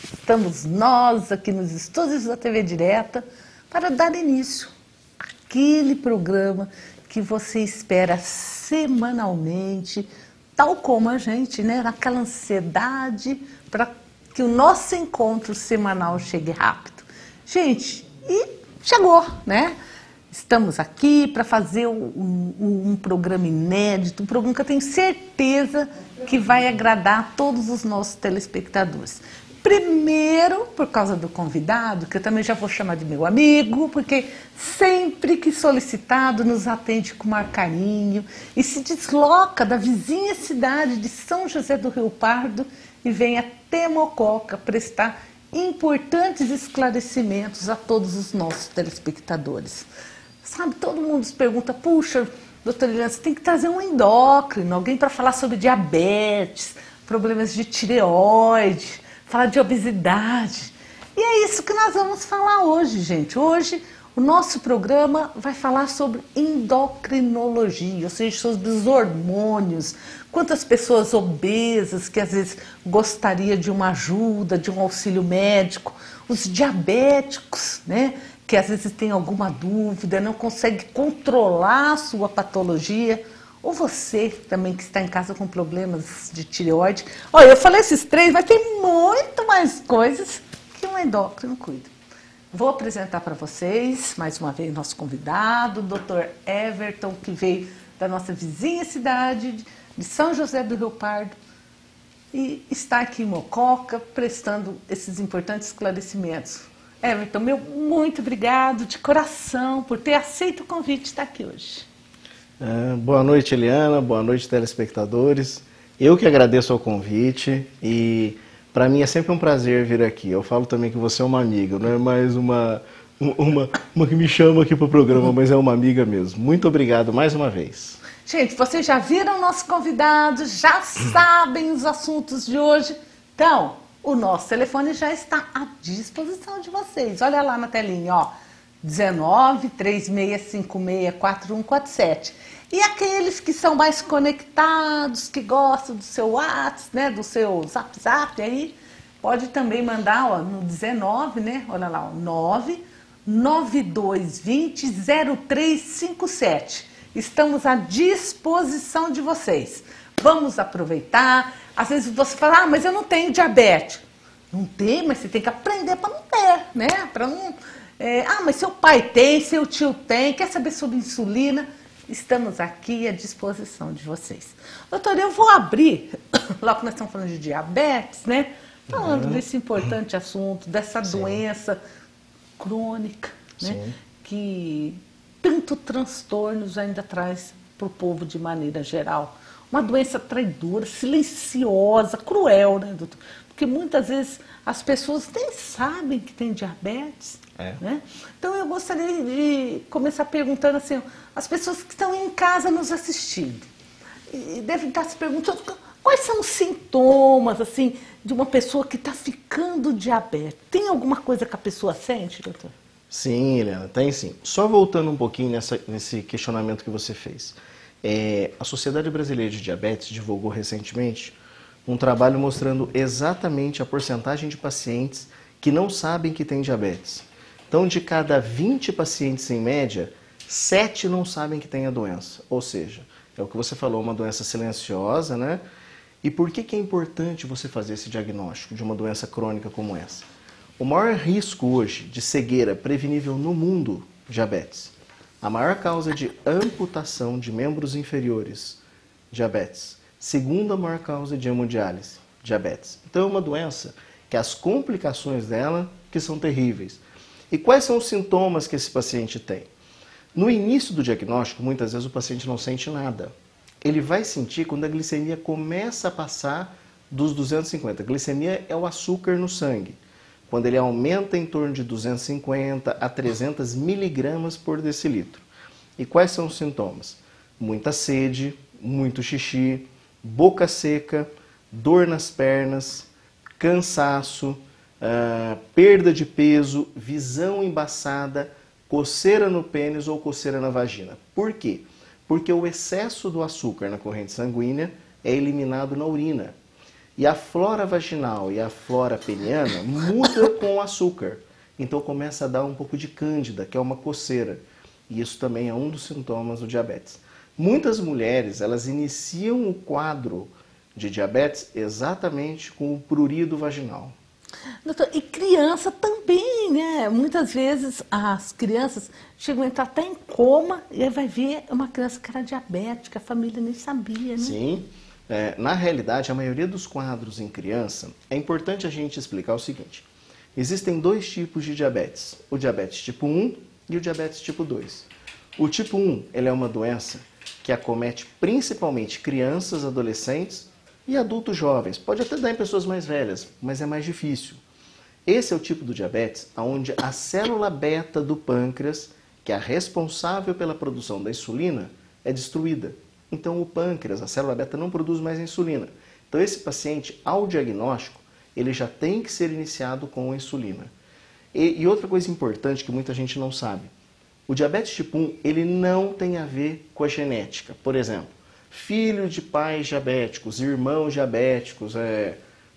estamos nós aqui nos estúdios da TV Direta para dar início àquele programa que você espera semanalmente, tal como a gente, né? Naquela ansiedade para que o nosso encontro semanal chegue rápido. Gente, e chegou, né? Estamos aqui para fazer um programa inédito, um programa que eu tenho certeza que vai agradar a todos os nossos telespectadores. Primeiro, por causa do convidado, que eu também já vou chamar de meu amigo, porque sempre que solicitado nos atende com maior carinho e se desloca da vizinha cidade de São José do Rio Pardo e vem até Mococa prestar importantes esclarecimentos a todos os nossos telespectadores. Sabe, todo mundo se pergunta, puxa, doutora Eliana, você tem que trazer um endócrino, alguém para falar sobre diabetes, problemas de tireoide, falar de obesidade. E é isso que nós vamos falar hoje, gente. Hoje o nosso programa vai falar sobre endocrinologia, ou seja, sobre os hormônios, quantas pessoas obesas que às vezes gostaria de uma ajuda, de um auxílio médico, os diabéticos, né? Que às vezes tem alguma dúvida, não consegue controlar a sua patologia, ou você também que está em casa com problemas de tireoide. Olha, eu falei esses três, mas tem muito mais coisas que um endócrino cuida. Vou apresentar para vocês, mais uma vez, nosso convidado, o Dr. Everton, que veio da nossa vizinha cidade de São José do Rio Pardo e está aqui em Mococa prestando esses importantes esclarecimentos. Everton, meu muito obrigado de coração por ter aceito o convite de estar aqui hoje. Boa noite, Eliana, boa noite, telespectadores. Eu que agradeço ao convite e para mim é sempre um prazer vir aqui. Eu falo também que você é uma amiga, não é mais uma que me chama aqui para o programa, mas é uma amiga mesmo. Muito obrigado mais uma vez. Gente, vocês já viram o nosso convidado, já sabem os assuntos de hoje. Então, o nosso telefone já está à disposição de vocês. Olha lá na telinha, ó. 19 3656 4147. E aqueles que são mais conectados, que gostam do seu WhatsApp, né, do seu Zap aí, pode também mandar, ó, no 19, né? Olha lá, ó, 99220 0357. Estamos à disposição de vocês. Vamos aproveitar. Às vezes você fala, mas eu não tenho diabetes. Não tem, mas você tem que aprender para não ter, né? Para não... mas seu pai tem, seu tio tem, quer saber sobre insulina? Estamos aqui à disposição de vocês. Doutora, eu vou abrir, logo que nós estamos falando de diabetes, né? Falando desse importante assunto, dessa doença crônica, né? Que tanto transtornos ainda traz para o povo de maneira geral. Uma doença traidora, silenciosa, cruel, né, doutor? Porque muitas vezes as pessoas nem sabem que tem diabetes. Né? Então eu gostaria de começar perguntando assim, as pessoas que estão em casa nos assistindo, e devem estar se perguntando quais são os sintomas assim, de uma pessoa que está ficando diabética. Tem alguma coisa que a pessoa sente, doutor? Sim, Helena, tem sim. Só voltando um pouquinho nesse questionamento que você fez. A Sociedade Brasileira de Diabetes divulgou recentemente um trabalho mostrando exatamente a porcentagem de pacientes que não sabem que têm diabetes. Então, de cada 20 pacientes em média, 7 não sabem que têm a doença. Ou seja, é o que você falou, uma doença silenciosa, né? E por que é importante você fazer esse diagnóstico de uma doença crônica como essa? O maior risco hoje de cegueira prevenível no mundo, diabetes. A maior causa de amputação de membros inferiores, diabetes. Segunda maior causa de hemodiálise, diabetes. Então é uma doença que as complicações dela que são terríveis. E quais são os sintomas que esse paciente tem? No início do diagnóstico, muitas vezes o paciente não sente nada. Ele vai sentir quando a glicemia começa a passar dos 250. A glicemia é o açúcar no sangue. Quando ele aumenta em torno de 250 a 300 miligramas por decilitro. E quais são os sintomas? Muita sede, muito xixi, boca seca, dor nas pernas, cansaço, perda de peso, visão embaçada, coceira no pênis ou coceira na vagina. Por quê? Porque o excesso do açúcar na corrente sanguínea é eliminado na urina. E a flora vaginal e a flora peniana muda com o açúcar. Então começa a dar um pouco de cândida, que é uma coceira. E isso também é um dos sintomas do diabetes. Muitas mulheres, elas iniciam o quadro de diabetes exatamente com o prurido vaginal. Doutor, e criança também, né? Muitas vezes as crianças chegam a entrar até em coma e aí vai ver uma criança que era diabética, a família nem sabia, né? Sim. Na realidade, a maioria dos quadros em criança, é importante a gente explicar o seguinte. Existem dois tipos de diabetes, o diabetes tipo 1 e o diabetes tipo 2. O tipo 1, ele é uma doença que acomete principalmente crianças, adolescentes e adultos jovens. Pode até dar em pessoas mais velhas, mas é mais difícil. Esse é o tipo do diabetes onde a célula beta do pâncreas, que é a responsável pela produção da insulina, é destruída. Então o pâncreas, a célula beta, não produz mais insulina. Então esse paciente, ao diagnóstico, ele já tem que ser iniciado com a insulina. E outra coisa importante que muita gente não sabe, o diabetes tipo 1, ele não tem a ver com a genética. Por exemplo, filho de pais diabéticos, irmãos diabéticos,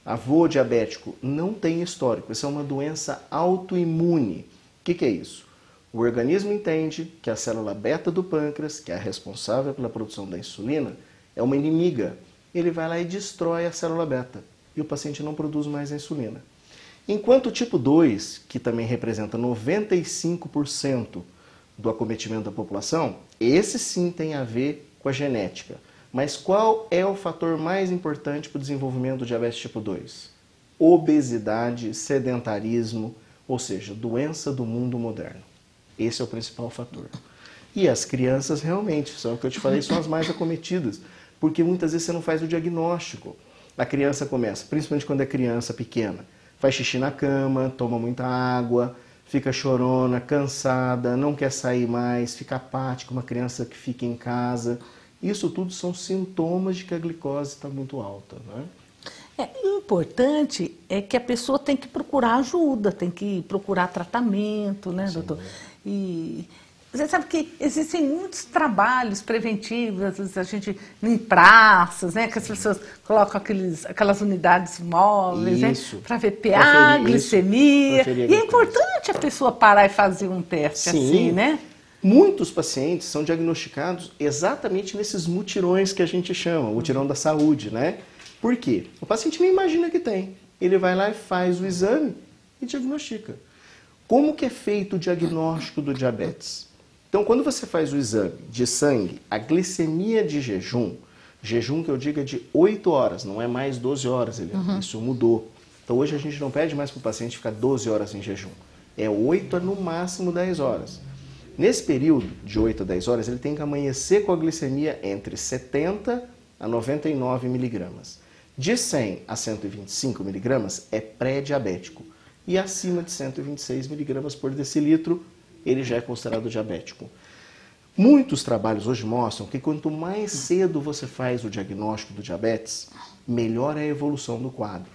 avô diabético, não tem histórico. Isso é uma doença autoimune. O que é isso? O organismo entende que a célula beta do pâncreas, que é a responsável pela produção da insulina, é uma inimiga. Ele vai lá e destrói a célula beta. E o paciente não produz mais a insulina. Enquanto o tipo 2, que também representa 95% do acometimento da população, esse sim tem a ver com a genética. Mas qual é o fator mais importante para o desenvolvimento do diabetes tipo 2? Obesidade, sedentarismo, ou seja, doença do mundo moderno. Esse é o principal fator. E as crianças realmente, são o que eu te falei, são as mais acometidas, porque muitas vezes você não faz o diagnóstico. A criança começa, principalmente quando é criança pequena, faz xixi na cama, toma muita água, fica chorona, cansada, não quer sair mais, fica apática, uma criança que fica em casa. Isso tudo são sintomas de que a glicose está muito alta, né? O importante é que a pessoa tem que procurar ajuda, tem que procurar tratamento, né, doutor? E você sabe que existem muitos trabalhos preventivos, às vezes a gente em praças, né, que as pessoas colocam aquelas unidades móveis, né, para ver PA, glicemia. E é importante a pessoa parar e fazer um teste assim, né? Muitos pacientes são diagnosticados exatamente nesses mutirões que a gente chama, o mutirão da saúde, né? Por quê? O paciente nem imagina que tem. Ele vai lá e faz o exame e diagnostica. Como que é feito o diagnóstico do diabetes? Então, quando você faz o exame de sangue, a glicemia de jejum que eu digo é de 8 horas, não é mais 12 horas, isso mudou. Então, hoje a gente não pede mais para o paciente ficar 12 horas em jejum. É 8 a no máximo 10 horas. Nesse período de 8 a 10 horas, ele tem que amanhecer com a glicemia entre 70 a 99 miligramas. De 100 a 125 miligramas é pré-diabético. E acima de 126 miligramas por decilitro, ele já é considerado diabético. Muitos trabalhos hoje mostram que quanto mais cedo você faz o diagnóstico do diabetes, melhor é a evolução do quadro.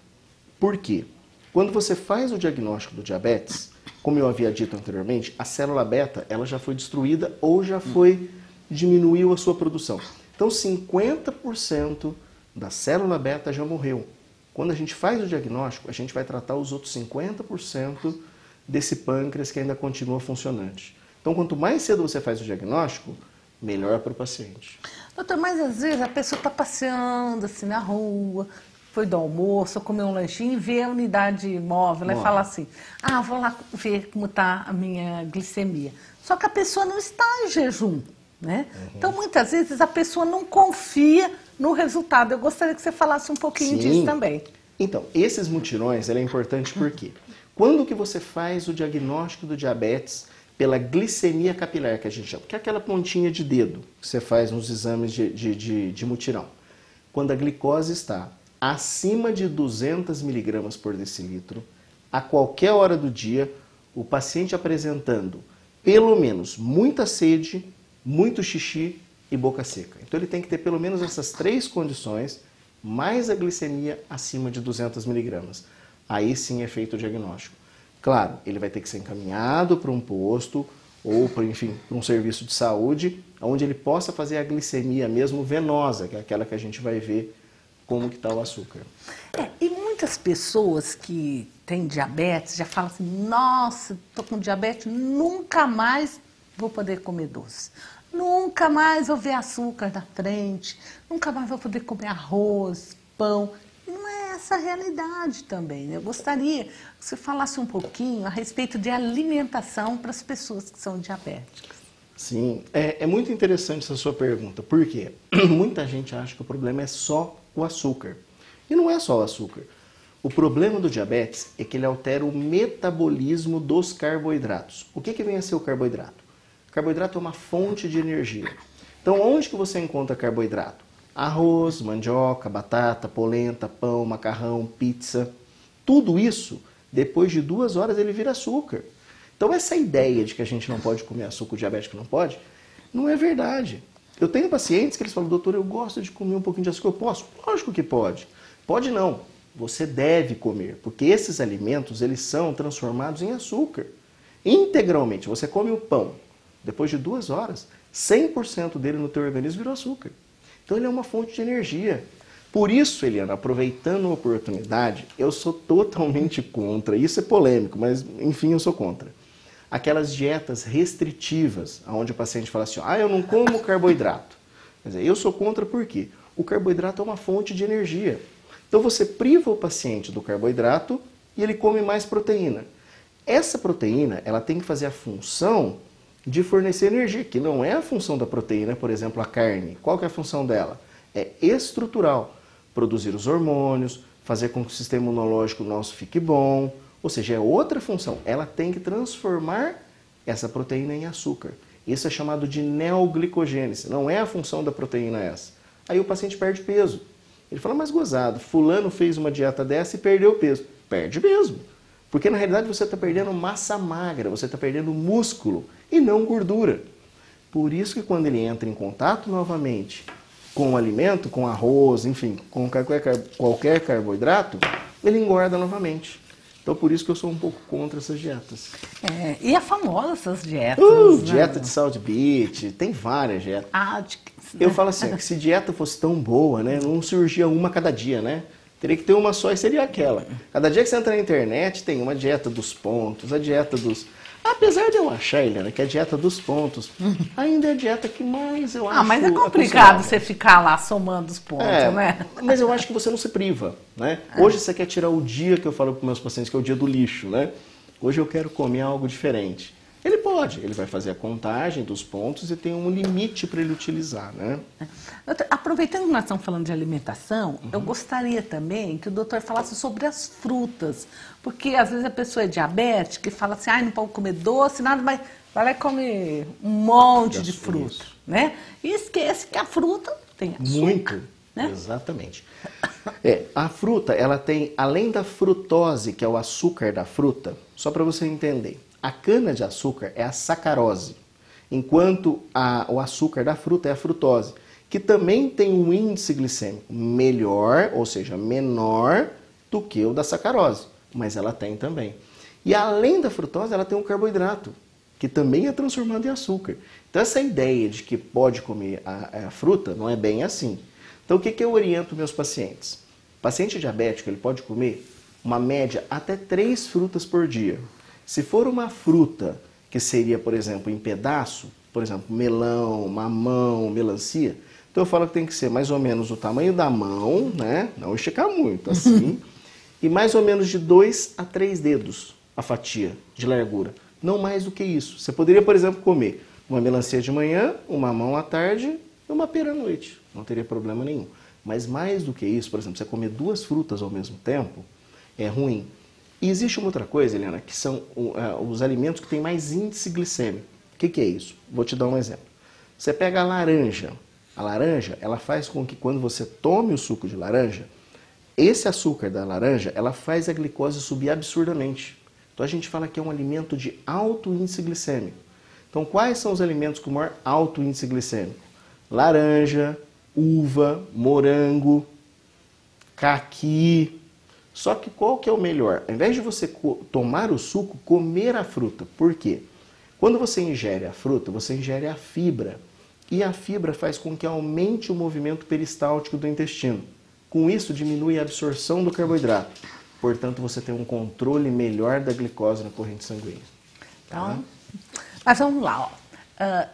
Por quê? Quando você faz o diagnóstico do diabetes, como eu havia dito anteriormente, a célula beta ela já foi destruída ou já diminuiu a sua produção. Então 50% da célula beta já morreu. Quando a gente faz o diagnóstico, a gente vai tratar os outros 50% desse pâncreas que ainda continua funcionante. Então, quanto mais cedo você faz o diagnóstico, melhor para o paciente. Doutor, mas às vezes a pessoa está passeando assim na rua, foi do almoço, comeu um lanchinho e vê a unidade móvel e fala assim, vou lá ver como está a minha glicemia. Só que a pessoa não está em jejum, né? Então, muitas vezes a pessoa não confia no resultado. Eu gostaria que você falasse um pouquinho disso também. Então, esses mutirões, é importante por quê? Quando que você faz o diagnóstico do diabetes pela glicemia capilar, que a gente chama, que é aquela pontinha de dedo que você faz nos exames de mutirão. Quando a glicose está acima de 200 miligramas por decilitro, a qualquer hora do dia, o paciente apresentando pelo menos muita sede, muito xixi e boca seca. Então ele tem que ter pelo menos essas 3 condições, mais a glicemia acima de 200 miligramas. Aí sim é feito o diagnóstico. Claro, ele vai ter que ser encaminhado para um posto ou para um serviço de saúde, onde ele possa fazer a glicemia mesmo venosa, que é aquela que a gente vai ver como que está o açúcar. E muitas pessoas que têm diabetes já falam assim, nossa, estou com diabetes, nunca mais vou poder comer doce. Nunca mais vou ver açúcar na frente, nunca mais vou poder comer arroz, pão. E não é essa a realidade também, né? Eu gostaria que você falasse um pouquinho a respeito de alimentação para as pessoas que são diabéticas. Sim, é muito interessante essa sua pergunta, porque muita gente acha que o problema é só o açúcar. E não é só o açúcar. O problema do diabetes é que ele altera o metabolismo dos carboidratos. O que vem a ser o carboidrato? O carboidrato é uma fonte de energia. Então, onde que você encontra carboidrato? Arroz, mandioca, batata, polenta, pão, macarrão, pizza. Tudo isso, depois de 2 horas, ele vira açúcar. Então, essa ideia de que a gente não pode comer açúcar, o diabético não pode, não é verdade. Eu tenho pacientes que eles falam, doutor, eu gosto de comer um pouquinho de açúcar. Eu posso? Lógico que pode. Pode não. Você deve comer, porque esses alimentos, eles são transformados em açúcar. Integralmente. Você come o pão. Depois de 2 horas, 100% dele no teu organismo virou açúcar. Então ele é uma fonte de energia. Por isso, Eliana, aproveitando a oportunidade, eu sou totalmente contra. Isso é polêmico, mas enfim, eu sou contra. Aquelas dietas restritivas, onde o paciente fala assim, eu não como carboidrato. Quer dizer, eu sou contra por quê? O carboidrato é uma fonte de energia. Então você priva o paciente do carboidrato e ele come mais proteína. Essa proteína, ela tem que fazer a função de fornecer energia, que não é a função da proteína, por exemplo, a carne. Qual que é a função dela? É estrutural, produzir os hormônios, fazer com que o sistema imunológico nosso fique bom, ou seja, é outra função. Ela tem que transformar essa proteína em açúcar. Isso é chamado de neoglicogênese, não é a função da proteína essa. Aí o paciente perde peso. Ele fala, mas gozado, fulano fez uma dieta dessa e perdeu peso. Perde mesmo. Porque na realidade você está perdendo massa magra, você está perdendo músculo e não gordura. Por isso que quando ele entra em contato novamente com o alimento, com arroz, enfim, com qualquer carboidrato, ele engorda novamente. Então por isso que eu sou um pouco contra essas dietas. E é famosa essas dietas, né? Dieta de salt beet, tem várias dietas. Eu falo assim, que se dieta fosse tão boa, né, não surgia uma a cada dia, né? Teria que ter uma só e seria aquela. Cada dia que você entra na internet tem uma dieta dos pontos, a dieta dos... Apesar de eu achar, Eliana, que a dieta dos pontos ainda é a dieta que mais eu acho... mas é complicado você ficar lá somando os pontos, né? Mas eu acho que você não se priva, né? Hoje você quer tirar o dia que eu falo para os meus pacientes, que é o dia do lixo, né? Hoje eu quero comer algo diferente. Ele pode, ele vai fazer a contagem dos pontos e tem um limite para ele utilizar, né? Aproveitando que nós estamos falando de alimentação, eu gostaria também que o doutor falasse sobre as frutas, porque às vezes a pessoa é diabética e fala assim, não pode comer doce, nada, mas vai lá e come um monte de fruta, né? E esquece que a fruta tem açúcar. Muito, né? Exatamente. A fruta, ela tem, além da frutose, que é o açúcar da fruta, só para você entender, a cana-de-açúcar é a sacarose, enquanto o açúcar da fruta é a frutose, que também tem um índice glicêmico melhor, ou seja, menor do que o da sacarose, mas ela tem também. E além da frutose, ela tem um carboidrato, que também é transformado em açúcar. Então essa ideia de que pode comer a fruta não é bem assim. Então o que eu oriento meus pacientes? O paciente diabético ele pode comer uma média até 3 frutas por dia. Se for uma fruta que seria, por exemplo, em pedaço, por exemplo, melão, mamão, melancia, então eu falo que tem que ser mais ou menos o tamanho da mão, né? Não esticar muito, assim, e mais ou menos de 2 a 3 dedos a fatia de largura. Não mais do que isso. Você poderia, por exemplo, comer uma melancia de manhã, um mamão à tarde e uma pera à noite. Não teria problema nenhum. Mas mais do que isso, por exemplo, você comer 2 frutas ao mesmo tempo, é ruim. E existe uma outra coisa, Eliana, que são os alimentos que têm mais índice glicêmico. O que é isso? Vou te dar um exemplo. Você pega a laranja. A laranja, ela faz com que quando você tome o suco de laranja, esse açúcar da laranja, ela faz a glicose subir absurdamente. Então a gente fala que é um alimento de alto índice glicêmico. Então quais são os alimentos com maior alto índice glicêmico? Laranja, uva, morango, caqui. Só que qual que é o melhor? Ao invés de você tomar o suco, comer a fruta. Por quê? Quando você ingere a fruta, você ingere a fibra. E a fibra faz com que aumente o movimento peristáltico do intestino. Com isso, diminui a absorção do carboidrato. Portanto, você tem um controle melhor da glicose na corrente sanguínea. Então, mas vamos lá, ó.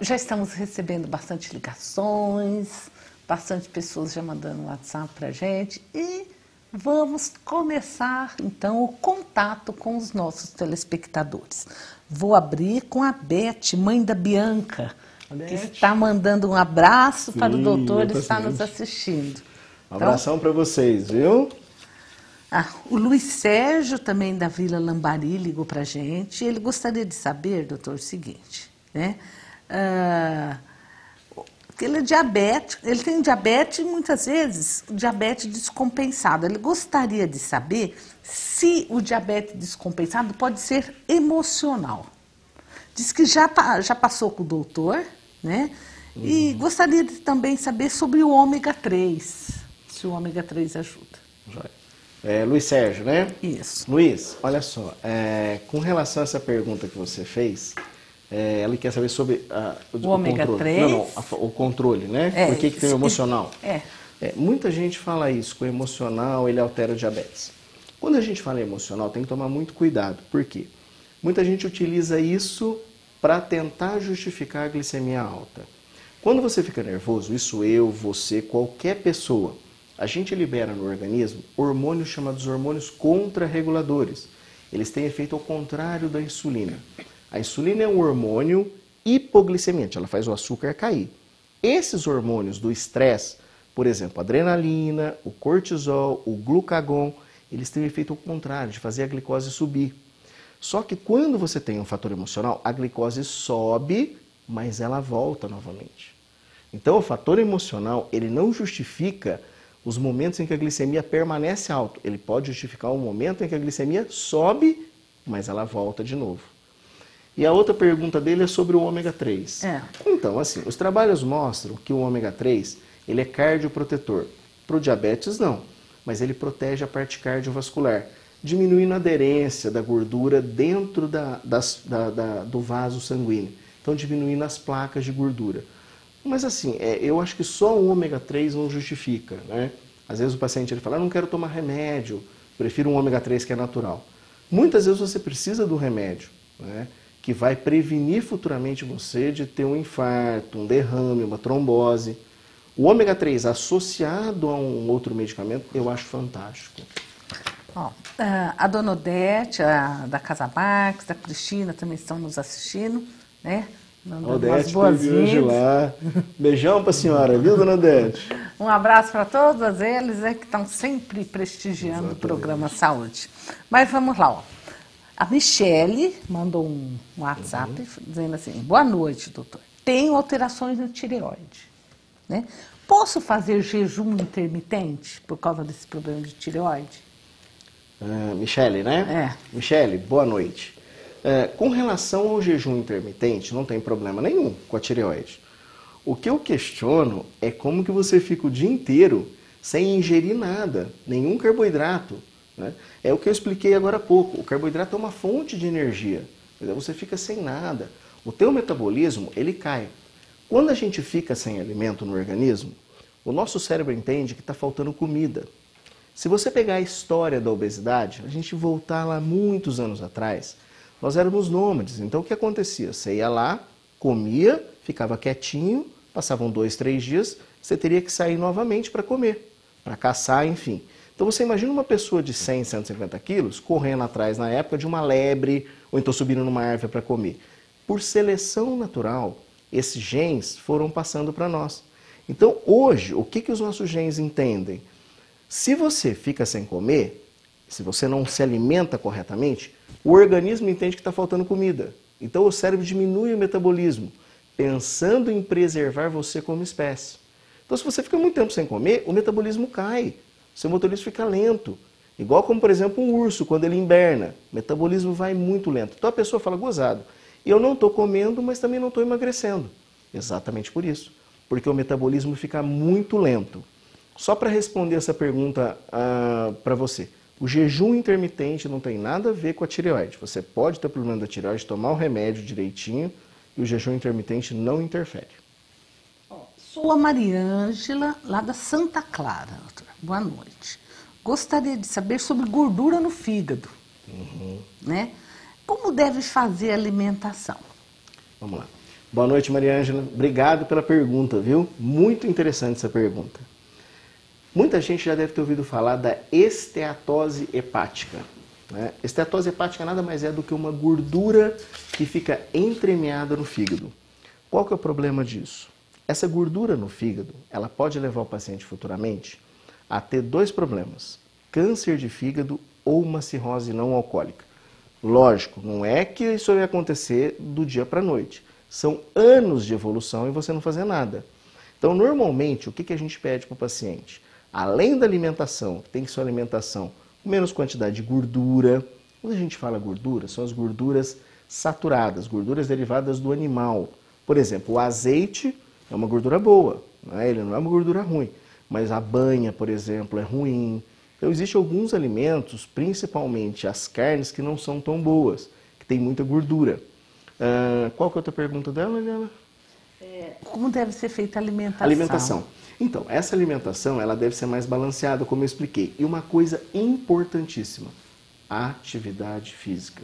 Já estamos recebendo bastante ligações, bastante pessoas já mandando WhatsApp para a gente e vamos começar então o contato com os nossos telespectadores. Vou abrir com a Beth, mãe da Bianca, que está mandando um abraço para o doutor e está nos assistindo. Um abração para vocês, viu? O Luiz Sérgio, também da Vila Lambari, ligou para a gente. Ele gostaria de saber, doutor, o seguinte, né? Ele é diabético, ele tem diabetes e muitas vezes diabetes descompensado. Ele gostaria de saber se o diabetes descompensado pode ser emocional. Diz que já passou com o doutor, né? E gostaria de também saber sobre o ômega 3, se o ômega 3 ajuda. Luiz Sérgio, né? Isso. Luiz, olha só, com relação a essa pergunta que você fez, ela quer saber sobre o ômega controle. 3? Não, o controle, né? Por que tem o emocional? Muita gente fala isso, que o emocional ele altera o diabetes. Quando a gente fala em emocional, tem que tomar muito cuidado. Por quê? Muita gente utiliza isso para tentar justificar a glicemia alta. Quando você fica nervoso, isso eu, você, qualquer pessoa, a gente libera no organismo hormônios chamados hormônios contrarreguladores. Eles têm efeito ao contrário da insulina. A insulina é um hormônio hipoglicemiante, ela faz o açúcar cair. Esses hormônios do estresse, por exemplo, a adrenalina, o cortisol, o glucagon, eles têm o efeito ao contrário, de fazer a glicose subir. Só que quando você tem um fator emocional, a glicose sobe, mas ela volta novamente. Então o fator emocional, ele não justifica os momentos em que a glicemia permanece alta. Ele pode justificar o momento em que a glicemia sobe, mas ela volta de novo. E a outra pergunta dele é sobre o ômega 3. Então, assim, os trabalhos mostram que o ômega 3, ele é cardioprotetor. Para o diabetes, não, mas ele protege a parte cardiovascular, diminuindo a aderência da gordura dentro do vaso sanguíneo. Então, diminuindo as placas de gordura. Mas assim, eu acho que só o ômega 3 não justifica, né? Às vezes o paciente ele fala, não quero tomar remédio, prefiro um ômega 3 que é natural. Muitas vezes você precisa do remédio, né? Que vai prevenir futuramente você de ter um infarto, um derrame, uma trombose. O ômega 3 associado a um outro medicamento, eu acho fantástico. A dona Odete, da Casa Marques, a Cristina também estão nos assistindo, né? Odete hoje lá. Beijão para a senhora, viu, dona Odete? Um abraço para todos eles que estão sempre prestigiando o programa Saúde. Mas vamos lá, A Michele mandou um WhatsApp dizendo assim, boa noite, doutor. Tenho alterações no tireoide, né? Posso fazer jejum intermitente por causa desse problema de tireoide? Michele, né? Michele, boa noite. Com relação ao jejum intermitente, não tem problema nenhum com a tireoide. O que eu questiono é como que você fica o dia inteiro sem ingerir nada, nenhum carboidrato, né? É o que eu expliquei agora há pouco. O carboidrato é uma fonte de energia. Você fica sem nada. O teu metabolismo, ele cai. Quando a gente fica sem alimento no organismo, o nosso cérebro entende que está faltando comida. Se você pegar a história da obesidade, a gente voltar lá muitos anos atrás, nós éramos nômades. Então o que acontecia? Você ia lá, comia, ficava quietinho, passavam 2, 3 dias, você teria que sair novamente para comer, para caçar, enfim. Então você imagina uma pessoa de 100, 150 quilos correndo atrás na época de uma lebre ou então subindo numa árvore para comer. Por seleção natural, esses genes foram passando para nós. Então hoje, o que os nossos genes entendem? Se você fica sem comer, se você não se alimenta corretamente, o organismo entende que está faltando comida. Então o cérebro diminui o metabolismo, pensando em preservar você como espécie. Então se você fica muito tempo sem comer, o metabolismo cai, seu metabolismo fica lento. Igual como, por exemplo, um urso, quando ele inverna, o metabolismo vai muito lento. Então a pessoa fala, gozado, eu não estou comendo, mas também não estou emagrecendo. Exatamente por isso, porque o metabolismo fica muito lento. Só para responder essa pergunta para você, o jejum intermitente não tem nada a ver com a tireoide. Você pode ter problema da tireoide, tomar o remédio direitinho e o jejum intermitente não interfere. Sou a Mariângela, lá da Santa Clara, doutor. Boa noite. Gostaria de saber sobre gordura no fígado, né? Como deve fazer a alimentação? Vamos lá. Boa noite, Maria Ângela. Obrigado pela pergunta, viu? Muito interessante essa pergunta. Muita gente já deve ter ouvido falar da esteatose hepática, né? Esteatose hepática nada mais é do que uma gordura que fica entremeada no fígado. Qual que é o problema disso? Essa gordura no fígado, ela pode levar o paciente futuramente a ter dois problemas: câncer de fígado ou uma cirrose não alcoólica. Lógico, não é que isso vai acontecer do dia para a noite. São anos de evolução e você não fazer nada. Então, normalmente, o que a gente pede para o paciente? Além da alimentação, tem que ser uma alimentação com menos quantidade de gordura. Quando a gente fala gordura, são as gorduras saturadas, gorduras derivadas do animal. Por exemplo, o azeite é uma gordura boa, né? Ele não é uma gordura ruim. Mas a banha, por exemplo, é ruim. Então, existem alguns alimentos, principalmente as carnes, que não são tão boas, que tem muita gordura. Qual que é a outra pergunta dela, Eliana? Como deve ser feita a alimentação? Alimentação. Então, essa alimentação ela deve ser mais balanceada, como eu expliquei. E uma coisa importantíssima, atividade física.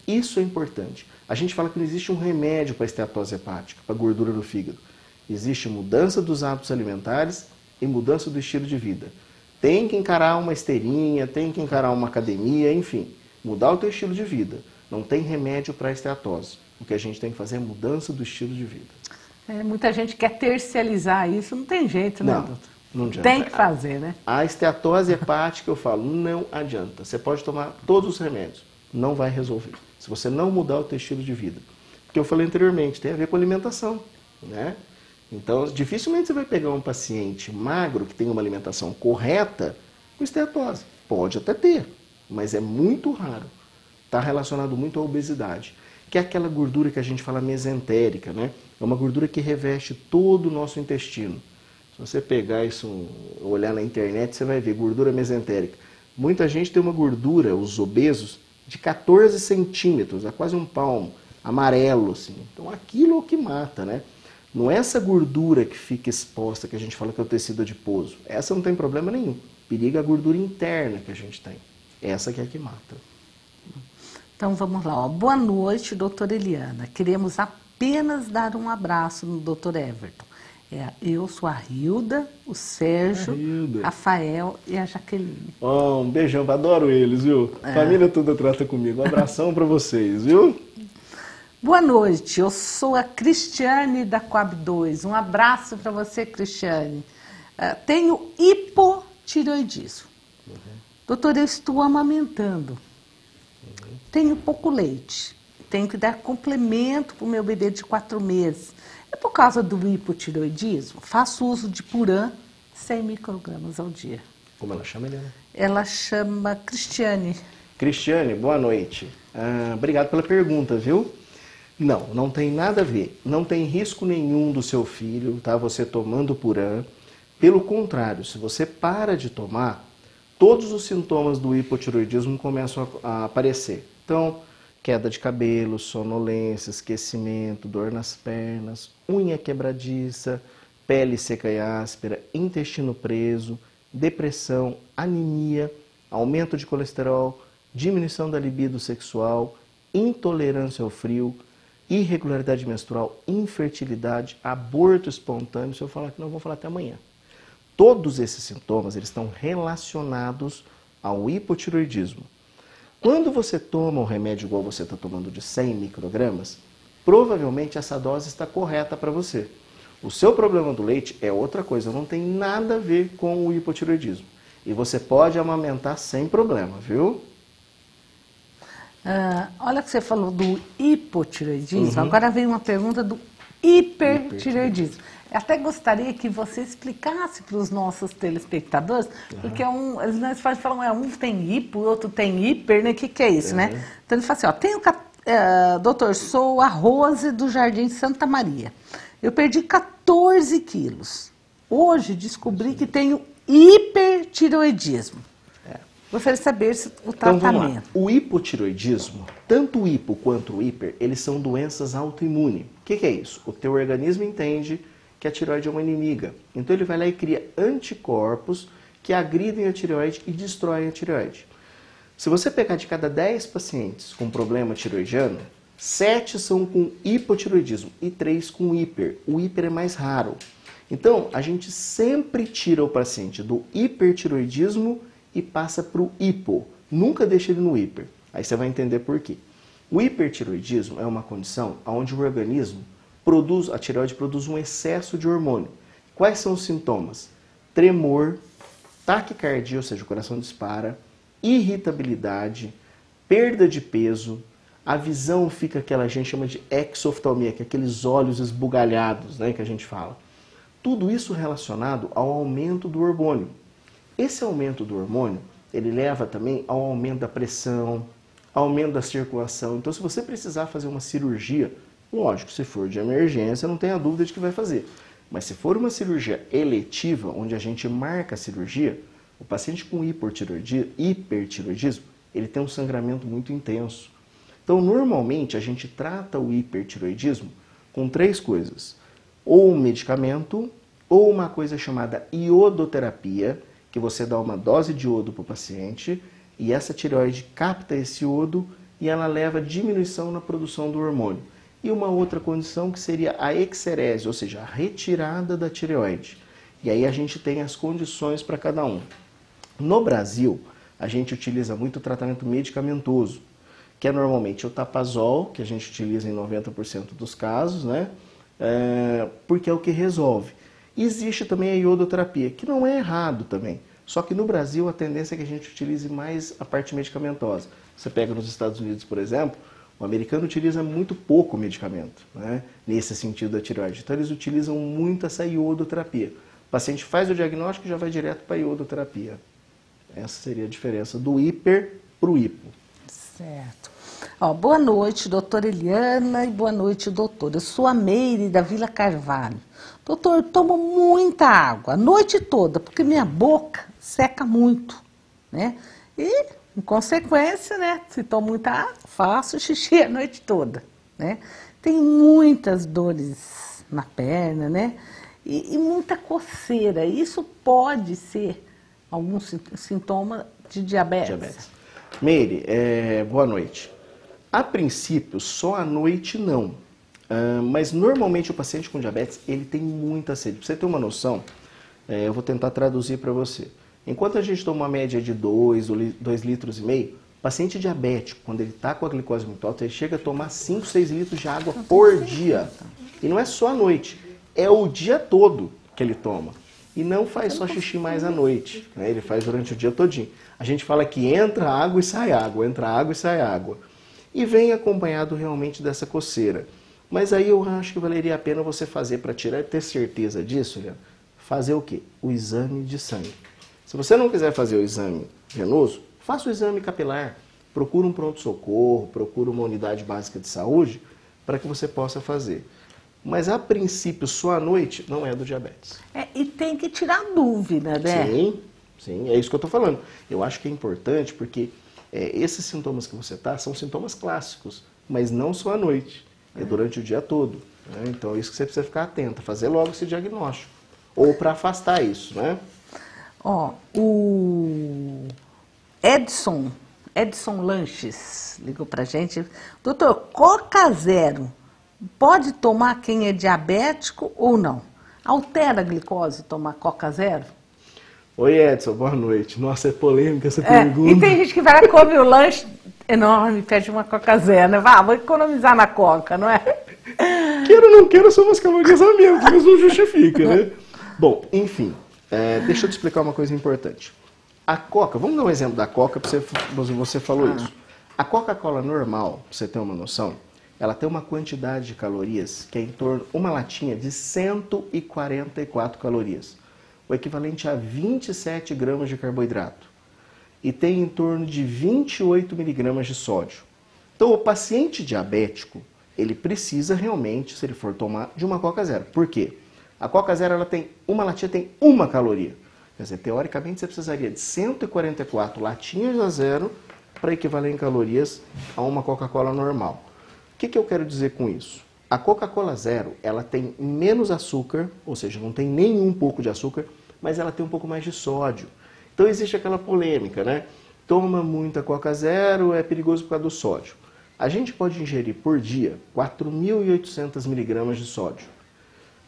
Isso é importante. A gente fala que não existe um remédio para a esteatose hepática, para a gordura no fígado. Existe mudança dos hábitos alimentares e mudança do estilo de vida. Tem que encarar uma esteirinha, tem que encarar uma academia, enfim, mudar o teu estilo de vida. Não tem remédio para a esteatose. O que a gente tem que fazer é mudança do estilo de vida. Muita gente quer terciarizar isso, não tem jeito, né, doutor? Não adianta. Tem que fazer, né? A esteatose hepática, eu falo, não adianta. Você pode tomar todos os remédios, não vai resolver. Se você não mudar o teu estilo de vida. Porque eu falei anteriormente, tem a ver com alimentação, né? Então, dificilmente você vai pegar um paciente magro que tem uma alimentação correta com esteatose. Pode até ter, mas é muito raro. Está relacionado muito à obesidade, que é aquela gordura que a gente fala mesentérica, né? É uma gordura que reveste todo o nosso intestino. Se você pegar isso, olhar na internet, você vai ver gordura mesentérica. Muita gente tem uma gordura, os obesos, de 14 centímetros, é quase um palmo, amarelo, assim. Então aquilo é o que mata, né? Não é essa gordura que fica exposta, que a gente fala que é o tecido adiposo. Essa não tem problema nenhum. Periga a gordura interna que a gente tem. Essa que é a que mata. Então vamos lá. Boa noite, doutora Eliana. Queremos apenas dar um abraço no doutor Everton. Eu sou a Hilda, o Sérgio, Rafael e a Jaqueline. Um beijão, adoro eles, viu? Família toda trata comigo. Um abração para vocês, viu? Boa noite, eu sou a Cristiane da Coab 2. Um abraço para você, Cristiane. Tenho hipotireoidismo. Doutor, eu estou amamentando. Tenho pouco leite. Tenho que dar complemento para o meu bebê de 4 meses. É por causa do hipotireoidismo? Faço uso de Puran 100 microgramas ao dia. Como ela chama, Eliana? Ela chama Cristiane. Cristiane, boa noite. Obrigado pela pergunta, viu? Não tem nada a ver. Não tem risco nenhum do seu filho, tá? Você tomando Puran. Pelo contrário, se você para de tomar, todos os sintomas do hipotireoidismo começam a aparecer. Então, queda de cabelo, sonolência, esquecimento, dor nas pernas, unha quebradiça, pele seca e áspera, intestino preso, depressão, anemia, aumento de colesterol, diminuição da libido sexual, intolerância ao frio, irregularidade menstrual, infertilidade, aborto espontâneo. Se eu falar que não, eu vou falar até amanhã. Todos esses sintomas eles estão relacionados ao hipotireoidismo. Quando você toma um remédio igual você está tomando de 100 microgramas, provavelmente essa dose está correta para você. O seu problema do leite é outra coisa, não tem nada a ver com o hipotireoidismo. E você pode amamentar sem problema, viu? Olha que você falou do hipotireoidismo, agora vem uma pergunta do hipertireoidismo. Eu até gostaria que você explicasse para os nossos telespectadores, porque eles falam, um tem hipo, o outro tem hiper, né? O que é isso, né? Então ele fala assim, doutor, sou a Rose do Jardim Santa Maria. Eu perdi 14 quilos. Hoje descobri que tenho hipertireoidismo. Gostaria de saber o tratamento. Então, vamos lá. O hipotireoidismo, tanto o hipo quanto o hiper, eles são doenças autoimunes. O que é isso? O teu organismo entende que a tireoide é uma inimiga. Então ele vai lá e cria anticorpos que agridem a tireoide e destroem a tireoide. Se você pegar de cada 10 pacientes com problema tiroidiano, 7 são com hipotiroidismo e 3 com hiper. O hiper é mais raro. Então, a gente sempre tira o paciente do hipertiroidismo e passa para o hipo. Nunca deixa ele no hiper. Aí você vai entender por quê. O hipertiroidismo é uma condição onde o organismo a tireoide produz um excesso de hormônio. Quais são os sintomas? Tremor, taquicardia, ou seja, o coração dispara, irritabilidade, perda de peso, a visão fica aquela a gente chama de exoftalmia, que é aqueles olhos esbugalhados, né, que a gente fala. Tudo isso relacionado ao aumento do hormônio. Esse aumento do hormônio, ele leva também ao aumento da pressão, aumento da circulação. Então, se você precisar fazer uma cirurgia, lógico, se for de emergência, não tenha dúvida de que vai fazer. Mas se for uma cirurgia eletiva, onde a gente marca a cirurgia, o paciente com hipertiroidismo, ele tem um sangramento muito intenso. Então, normalmente, a gente trata o hipertiroidismo com 3 coisas. Ou um medicamento, ou uma coisa chamada iodoterapia, que você dá uma dose de iodo para o paciente, e essa tireoide capta esse iodo e ela leva a diminuição na produção do hormônio. E uma outra condição que seria a exerese, ou seja, a retirada da tireoide. E aí a gente tem as condições para cada um. No Brasil, a gente utiliza muito o tratamento medicamentoso, que é normalmente o tapazol, que a gente utiliza em 90% dos casos, né? Porque é o que resolve. Existe também a iodoterapia, que não é errado também. Só que no Brasil a tendência é que a gente utilize mais a parte medicamentosa. Você pega nos Estados Unidos, por exemplo, o americano utiliza muito pouco medicamento, né, nesse sentido da tireoide. Então eles utilizam muito essa iodoterapia. O paciente faz o diagnóstico e já vai direto para a iodoterapia. Essa seria a diferença do hiper para o hipo. Certo. Ó, boa noite, doutora Eliana, e boa noite, doutora. Eu sou a Meire, da Vila Carvalho. Doutor, eu tomo muita água a noite toda, porque minha boca seca muito, né? E, em consequência, né, se tomo muita água, faço xixi a noite toda, né? Tem muitas dores na perna, né? E muita coceira. Isso pode ser algum sintoma de diabetes. Meire, boa noite. A princípio, só à noite não. Mas normalmente o paciente com diabetes, ele tem muita sede. Para você ter uma noção, eu vou tentar traduzir para você. Enquanto a gente toma uma média de 2,5 litros, o paciente diabético, quando ele está com a glicose muito alta, ele chega a tomar 5, 6 litros de água por dia. E não é só à noite, é o dia todo que ele toma. E não faz só xixi mais à noite, né? Ele faz durante o dia todinho. A gente fala que entra água e sai água, entra água e sai água. E vem acompanhado realmente dessa coceira. Mas aí eu acho que valeria a pena você fazer, para tirar e ter certeza disso, né? Fazer o quê? O exame de sangue. Se você não quiser fazer o exame venoso, faça o exame capilar. Procura um pronto-socorro, procura uma unidade básica de saúde para que você possa fazer. Mas a princípio, só à noite, não é do diabetes. E tem que tirar dúvida, né? Sim, é isso que eu estou falando. Eu acho que é importante porque esses sintomas que você está são sintomas clássicos, mas não só à noite, é durante o dia todo. Né? Então é isso que você precisa ficar atento, fazer logo esse diagnóstico. Ou para afastar isso, né? Ó, o Edson Lanches ligou pra gente. Doutor, Coca Zero, pode tomar quem é diabético ou não? Altera a glicose tomar Coca Zero? Oi, Edson, boa noite. Nossa, é polêmica essa pergunta. E tem gente que vai comer o lanche enorme, pede uma Coca Zero, né? Vou economizar na Coca, não é? Queira ou não queira, são umas calorias a menos, mas não justifica, né? Bom, enfim, deixa eu te explicar uma coisa importante. A Coca, vamos dar um exemplo da Coca, você falou isso. A Coca-Cola normal, pra você ter uma noção, ela tem uma quantidade de calorias que é em torno, uma latinha de 144 calorias. O equivalente a 27 gramas de carboidrato. E tem em torno de 28 miligramas de sódio. Então, o paciente diabético, ele precisa realmente, se ele for tomar, de uma Coca Zero. Por quê? A Coca Zero, uma latinha tem 1 caloria. Quer dizer, teoricamente, você precisaria de 144 latinhas a zero para equivaler em calorias a uma Coca-Cola normal. O que eu quero dizer com isso? A Coca-Cola Zero, ela tem menos açúcar, ou seja, não tem nenhum pouco de açúcar, mas ela tem um pouco mais de sódio. Então existe aquela polêmica, né? Toma muita Coca Zero, é perigoso por causa do sódio. A gente pode ingerir por dia 4.800 miligramas de sódio.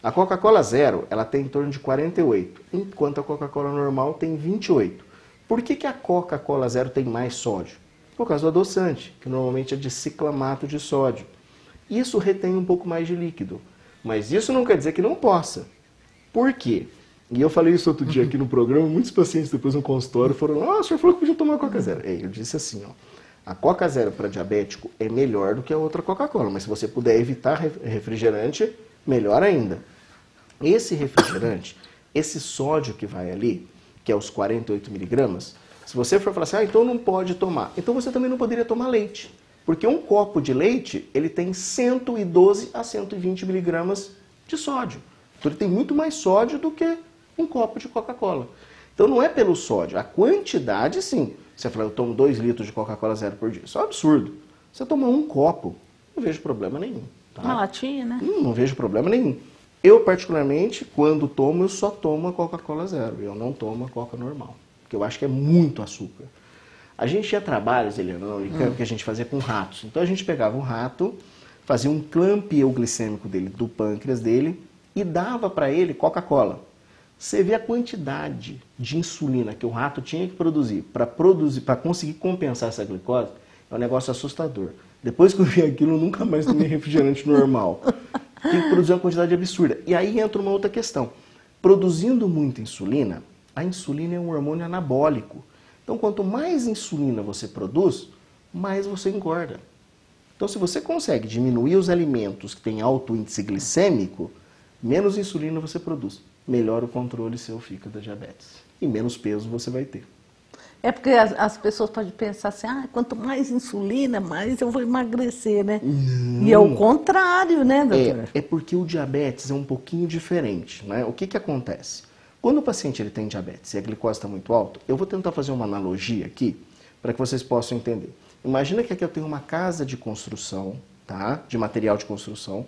A Coca-Cola Zero, ela tem em torno de 48, enquanto a Coca-Cola normal tem 28. Por que a Coca-Cola Zero tem mais sódio? Por causa do adoçante, que normalmente é de ciclamato de sódio. Isso retém um pouco mais de líquido, mas isso não quer dizer que não possa. Por quê? E eu falei isso outro dia aqui no programa, muitos pacientes depois no consultório foram, o senhor falou que podia tomar Coca Zero. Eu disse assim, a Coca Zero para diabético é melhor do que a outra Coca-Cola, mas se você puder evitar refrigerante, melhor ainda. Esse refrigerante, esse sódio que vai ali, que é os 48 miligramas, se você for falar assim, então não pode tomar, então você também não poderia tomar leite. Porque um copo de leite, ele tem 112 a 120 miligramas de sódio. Então ele tem muito mais sódio do que um copo de Coca-Cola. Então não é pelo sódio, a quantidade sim. Você fala, eu tomo 2 litros de Coca-Cola Zero por dia. Isso é um absurdo. Você toma um copo, não vejo problema nenhum. Tá? Uma latinha, né? Não vejo problema nenhum. Eu, particularmente, quando tomo, eu só tomo a Coca-Cola Zero. Eu não tomo a Coca normal. Porque eu acho que é muito açúcar. A gente tinha trabalhos, Eliana, na Unicamp, que a gente fazia com ratos. Então a gente pegava um rato, fazia um clamp euglicêmico dele, do pâncreas dele, e dava para ele Coca-Cola. Você vê a quantidade de insulina que o rato tinha que produzir para conseguir compensar essa glicose, é um negócio assustador. Depois que eu vi aquilo, eu nunca mais tomei refrigerante normal. Tem que produzir uma quantidade absurda. E aí entra uma outra questão. Produzindo muita insulina, a insulina é um hormônio anabólico. Então, quanto mais insulina você produz, mais você engorda. Então, se você consegue diminuir os alimentos que têm alto índice glicêmico, menos insulina você produz. Melhor o controle seu fica da diabetes. E menos peso você vai ter. É porque as pessoas podem pensar assim, quanto mais insulina, mais eu vou emagrecer, né? Não. E é o contrário, né, doutor? É porque o diabetes é um pouquinho diferente, né? O que acontece? Quando o paciente ele tem diabetes e a glicose está muito alta, eu vou tentar fazer uma analogia aqui para que vocês possam entender. Imagina que aqui eu tenho uma casa de construção, tá? De material de construção.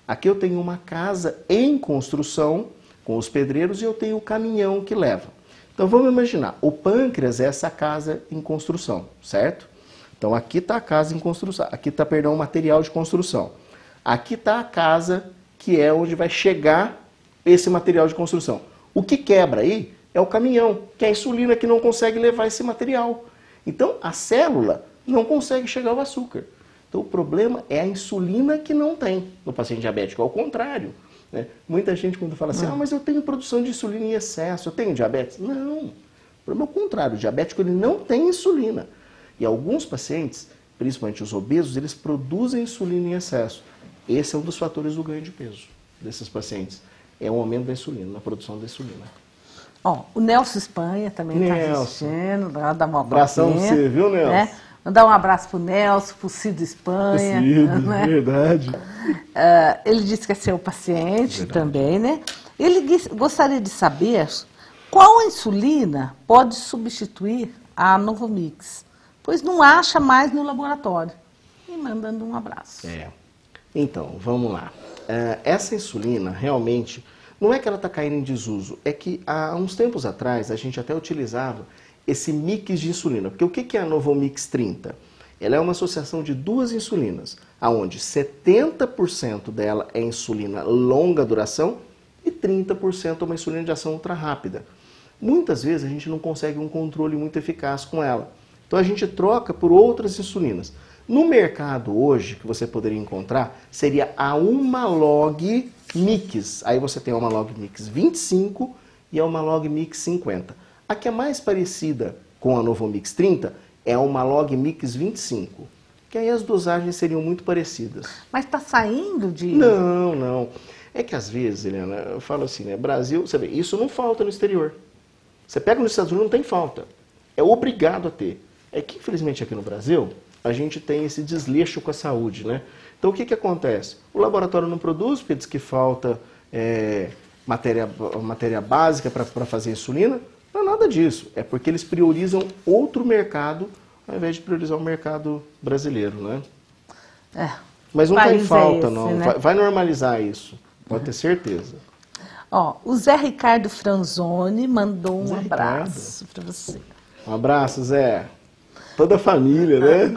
Aqui eu tenho uma casa em construção com os pedreiros e eu tenho o caminhão que leva. Então vamos imaginar, o pâncreas é essa casa em construção, certo? Então aqui está a casa em construção, aqui está, perdão, o material de construção. Aqui está a casa que é onde vai chegar esse material de construção. O que quebra aí é o caminhão, que é a insulina que não consegue levar esse material. Então, a célula não consegue chegar ao açúcar. Então, o problema é a insulina que não tem no paciente diabético, ao contrário. Né? Muita gente quando fala assim, mas eu tenho produção de insulina em excesso, eu tenho diabetes. Não, o problema é o contrário, o diabético ele não tem insulina. E alguns pacientes, principalmente os obesos, eles produzem insulina em excesso. Esse é um dos fatores do ganho de peso desses pacientes. É o aumento da insulina, na produção da insulina. O Nelson Espanha também está assistindo, dá uma abração pra você, viu, Nelson? Né? Mandar um abraço pro Nelson, pro Cido Espanha. Cido, né? Verdade. Ele disse que é seu paciente também, né? Ele gostaria de saber qual insulina pode substituir a Novomix, pois não acha mais no laboratório. E mandando um abraço. Então, vamos lá. Essa insulina, realmente, não é que ela está caindo em desuso, é que há uns tempos atrás a gente até utilizava esse mix de insulina. Porque o que é a Novomix 30? Ela é uma associação de duas insulinas, onde 70% dela é insulina longa duração e 30% é uma insulina de ação ultra rápida. Muitas vezes a gente não consegue um controle muito eficaz com ela. Então a gente troca por outras insulinas. No mercado hoje, que você poderia encontrar, seria a Humalog Mix. Aí você tem a Humalog Mix 25 e a Humalog Mix 50. A que é mais parecida com a Novomix 30 é a Humalog Mix 25. Que aí as dosagens seriam muito parecidas. Mas está saindo de... Não. É que às vezes, Helena, eu falo assim, né? Brasil, você vê, isso não falta no exterior. Você pega nos Estados Unidos, não tem falta. É obrigado a ter. É que, infelizmente, aqui no Brasil, a gente tem esse desleixo com a saúde, né? Então, o que acontece? O laboratório não produz, porque diz que falta matéria básica para fazer insulina. Não é nada disso. É porque eles priorizam outro mercado, ao invés de priorizar o mercado brasileiro, né? Mas não tem falta, não. Né? Vai normalizar isso, pode ter certeza. Ó, o Zé Ricardo Franzoni mandou um Zé abraço para você. Um abraço, Zé. Toda a família, né?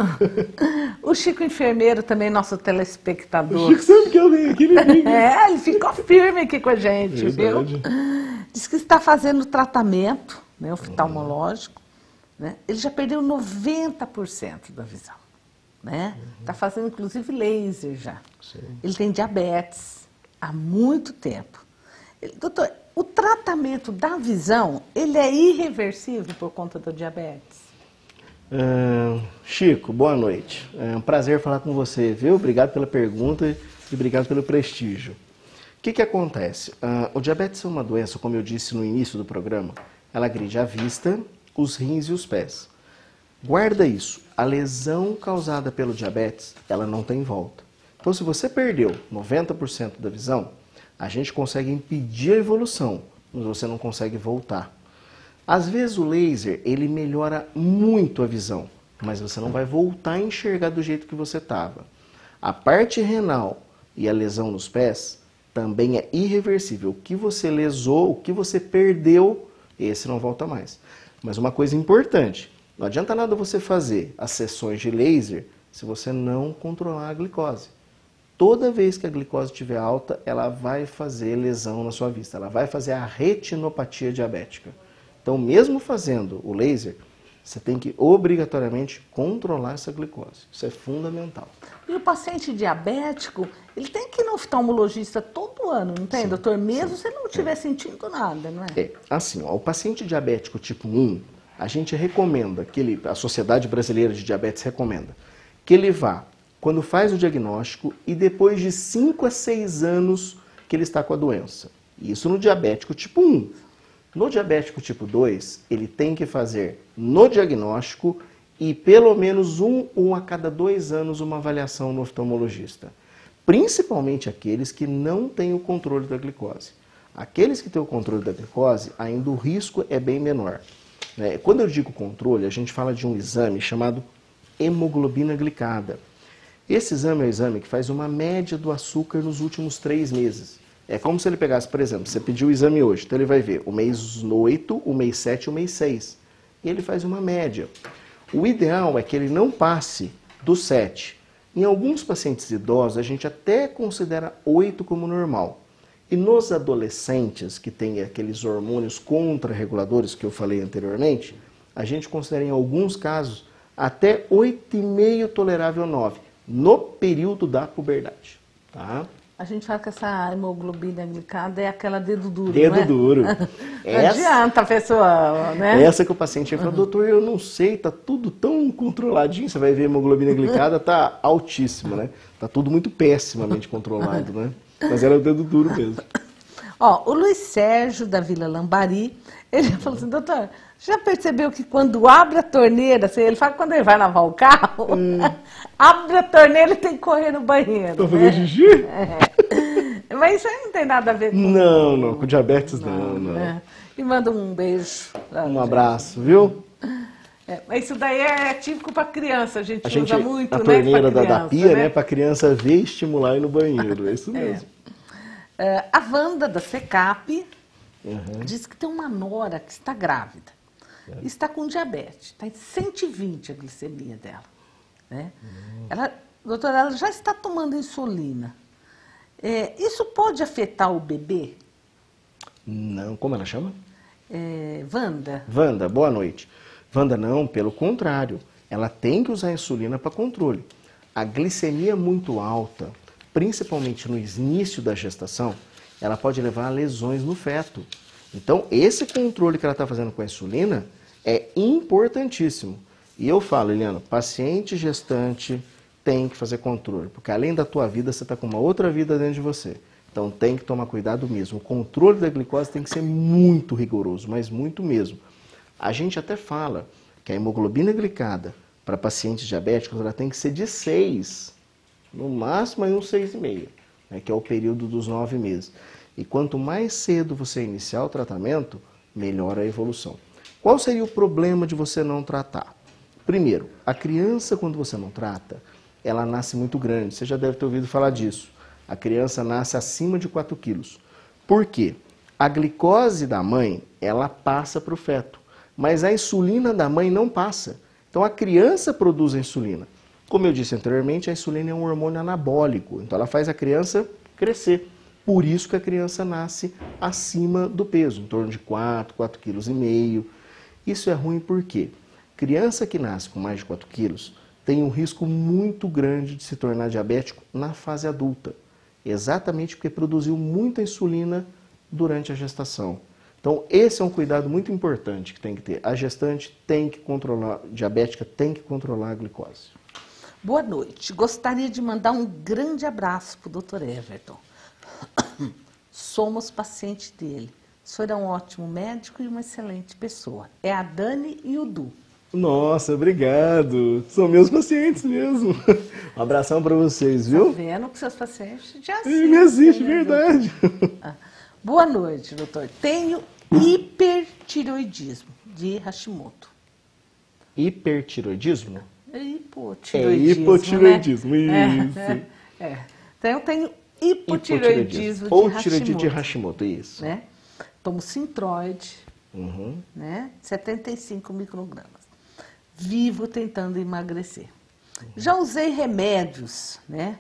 O Chico Enfermeiro também, nosso telespectador. O Chico sabe que eu venho aqui, ele fica. É, ele ficou firme aqui com a gente, Verdade. viu? Diz que está fazendo tratamento, né, oftalmológico, né? Ele já perdeu 90% da visão, né? Está fazendo inclusive laser já. Sim. Ele tem diabetes há muito tempo. Doutor, o tratamento da visão, ele é irreversível por conta do diabetes? Chico, boa noite. É um prazer falar com você, viu? Obrigado pela pergunta e obrigado pelo prestígio. O que acontece? O diabetes é uma doença, como eu disse no início do programa, ela agride a vista, os rins e os pés. Guarda isso, a lesão causada pelo diabetes, ela não tem volta. Então, se você perdeu 90% da visão, a gente consegue impedir a evolução, mas você não consegue voltar. Às vezes o laser, ele melhora muito a visão, mas você não vai voltar a enxergar do jeito que você estava. A parte renal e a lesão nos pés também é irreversível. O que você lesou, o que você perdeu, esse não volta mais. Mas uma coisa importante, não adianta nada você fazer as sessões de laser se você não controlar a glicose. Toda vez que a glicose estiver alta, ela vai fazer lesão na sua vista, ela vai fazer a retinopatia diabética. Então, mesmo fazendo o laser, você tem que obrigatoriamente controlar essa glicose. Isso é fundamental. E o paciente diabético, ele tem que ir no oftalmologista todo ano, não tem, doutor? Mesmo se ele não estiver sentindo nada, não é? Assim, o paciente diabético tipo 1, a gente recomenda, a Sociedade Brasileira de Diabetes recomenda, que ele vá quando faz o diagnóstico e depois de 5 a 6 anos que ele está com a doença. Isso no diabético tipo 1. No diabético tipo 2, ele tem que fazer no diagnóstico e pelo menos um a cada 2 anos uma avaliação no oftalmologista. Principalmente aqueles que não têm o controle da glicose. Aqueles que têm o controle da glicose, ainda o risco é bem menor. Quando eu digo controle, a gente fala de um exame chamado hemoglobina glicada. Esse exame é o exame que faz uma média do açúcar nos últimos 3 meses. É como se ele pegasse, por exemplo, você pediu o exame hoje, então ele vai ver o mês 8, o mês 7 e o mês 6. E ele faz uma média. O ideal é que ele não passe do 7. Em alguns pacientes idosos, a gente até considera 8 como normal. E nos adolescentes, que têm aqueles hormônios contrarreguladores que eu falei anteriormente, a gente considera em alguns casos até 8,5 tolerável 9, no período da puberdade. Tá? A gente fala que essa hemoglobina glicada é aquela dedo duro, Dedo não é? duro. Não adianta a pessoa, né? Essa que o paciente fala, doutor, eu não sei, tá tudo tão controladinho, você vai ver a hemoglobina glicada, tá altíssima, né? Tá tudo muito pessimamente controlado, né? Mas era o dedo duro mesmo. Ó, o Luiz Sérgio, da Vila Lambari, ele falou assim, doutor, já percebeu que quando abre a torneira, assim, ele fala que quando ele vai lavar o carro, abre a torneira e tem que correr no banheiro. Pra fazer xixi? Mas isso aí não tem nada a ver com... Não, com diabetes não. E manda um beijo. Um abraço, viu? Mas isso daí é típico para criança, a gente usa muito, a né? torneira pra criança, da pia, né? Para criança ver e estimular ir no banheiro, é isso mesmo. A Wanda, da SECAP, diz que tem uma nora que está grávida. Está com diabetes, está em 120 a glicemia dela. Né? Doutora, ela já está tomando insulina. Isso pode afetar o bebê? Não, como ela chama? Wanda. Wanda, boa noite. Wanda, não, pelo contrário. Ela tem que usar insulina para controle. A glicemia muito alta, principalmente no início da gestação, ela pode levar a lesões no feto. Então, esse controle que ela está fazendo com a insulina é importantíssimo. E eu falo, Eliana, paciente gestante tem que fazer controle, porque além da tua vida, você está com uma outra vida dentro de você. Então, tem que tomar cuidado mesmo. O controle da glicose tem que ser muito rigoroso, mas muito mesmo. A gente até fala que a hemoglobina glicada para pacientes diabéticos ela tem que ser de 6, no máximo aí uns 6,5, né, que é o período dos 9 meses. E quanto mais cedo você iniciar o tratamento, melhor a evolução. Qual seria o problema de você não tratar? Primeiro, a criança, quando você não trata, ela nasce muito grande. Você já deve ter ouvido falar disso. A criança nasce acima de 4 quilos. Por quê? A glicose da mãe, ela passa para o feto, mas a insulina da mãe não passa. Então a criança produz a insulina. Como eu disse anteriormente, a insulina é um hormônio anabólico, então ela faz a criança crescer. Por isso que a criança nasce acima do peso, em torno de 4,5 kg. Isso é ruim porque criança que nasce com mais de 4 quilos tem um risco muito grande de se tornar diabético na fase adulta. Exatamente porque produziu muita insulina durante a gestação. Então, esse é um cuidado muito importante que tem que ter. A gestante tem que controlar, diabética tem que controlar a glicose. Boa noite. Gostaria de mandar um grande abraço para o Dr. Everton. Somos pacientes dele. O senhor é um ótimo médico e uma excelente pessoa. É a Dani e o Du. Nossa, obrigado. São meus pacientes mesmo. Um abração para vocês, viu? Tá vendo que seus pacientes já assistem. Me assiste, verdade. Boa noite, doutor. Tenho hipertireoidismo de Hashimoto. Hipertireoidismo? É hipotireoidismo. É hipotireoidismo, né? isso. Então eu tenho hipotireoidismo ou de tireoidite de Hashimoto. Hashimoto, isso. Né? Tomo Sintroid, Uhum. né? 75 microgramas. Vivo tentando emagrecer. Já usei remédios, né?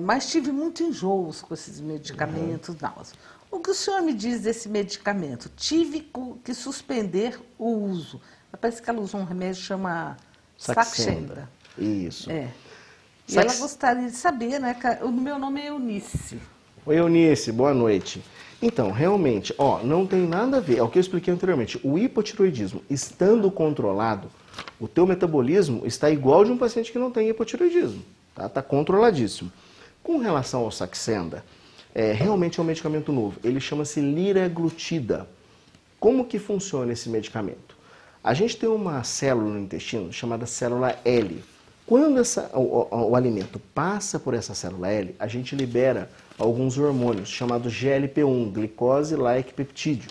Mas tive muito enjoos com esses medicamentos, náuseas. O que o senhor me diz desse medicamento? Tive que suspender o uso. Parece que ela usou um remédio que chama Saxenda. Isso. E ela gostaria de saber, né? O meu nome é Eunice. Oi, Eunice, boa noite. Então, realmente, não tem nada a ver, é o que eu expliquei anteriormente. O hipotireoidismo, estando controlado, o teu metabolismo está igual de um paciente que não tem hipotireoidismo. Tá controladíssimo. Com relação ao Saxenda, realmente é um medicamento novo. Ele chama-se liraglutida. Como que funciona esse medicamento? A gente tem uma célula no intestino chamada célula L. Quando o alimento passa por essa célula L, a gente libera alguns hormônios chamados GLP-1, glicose-like peptídeo.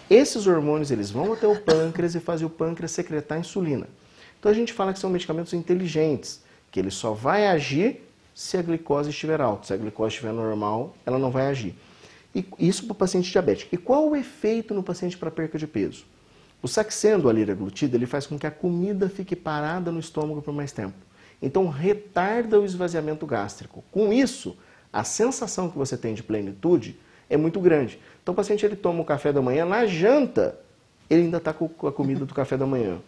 Esses hormônios eles vão até o pâncreas e fazem o pâncreas secretar insulina. Então a gente fala que são medicamentos inteligentes, que ele só vai agir se a glicose estiver alta. Se a glicose estiver normal, ela não vai agir. E isso para o paciente diabético. E qual o efeito no paciente para perca de peso? O Saxenda, a liraglutida, ele faz com que a comida fique parada no estômago por mais tempo. Então retarda o esvaziamento gástrico. Com isso, a sensação que você tem de plenitude é muito grande. Então o paciente ele toma o café da manhã, na janta, ele ainda está com a comida do café da manhã.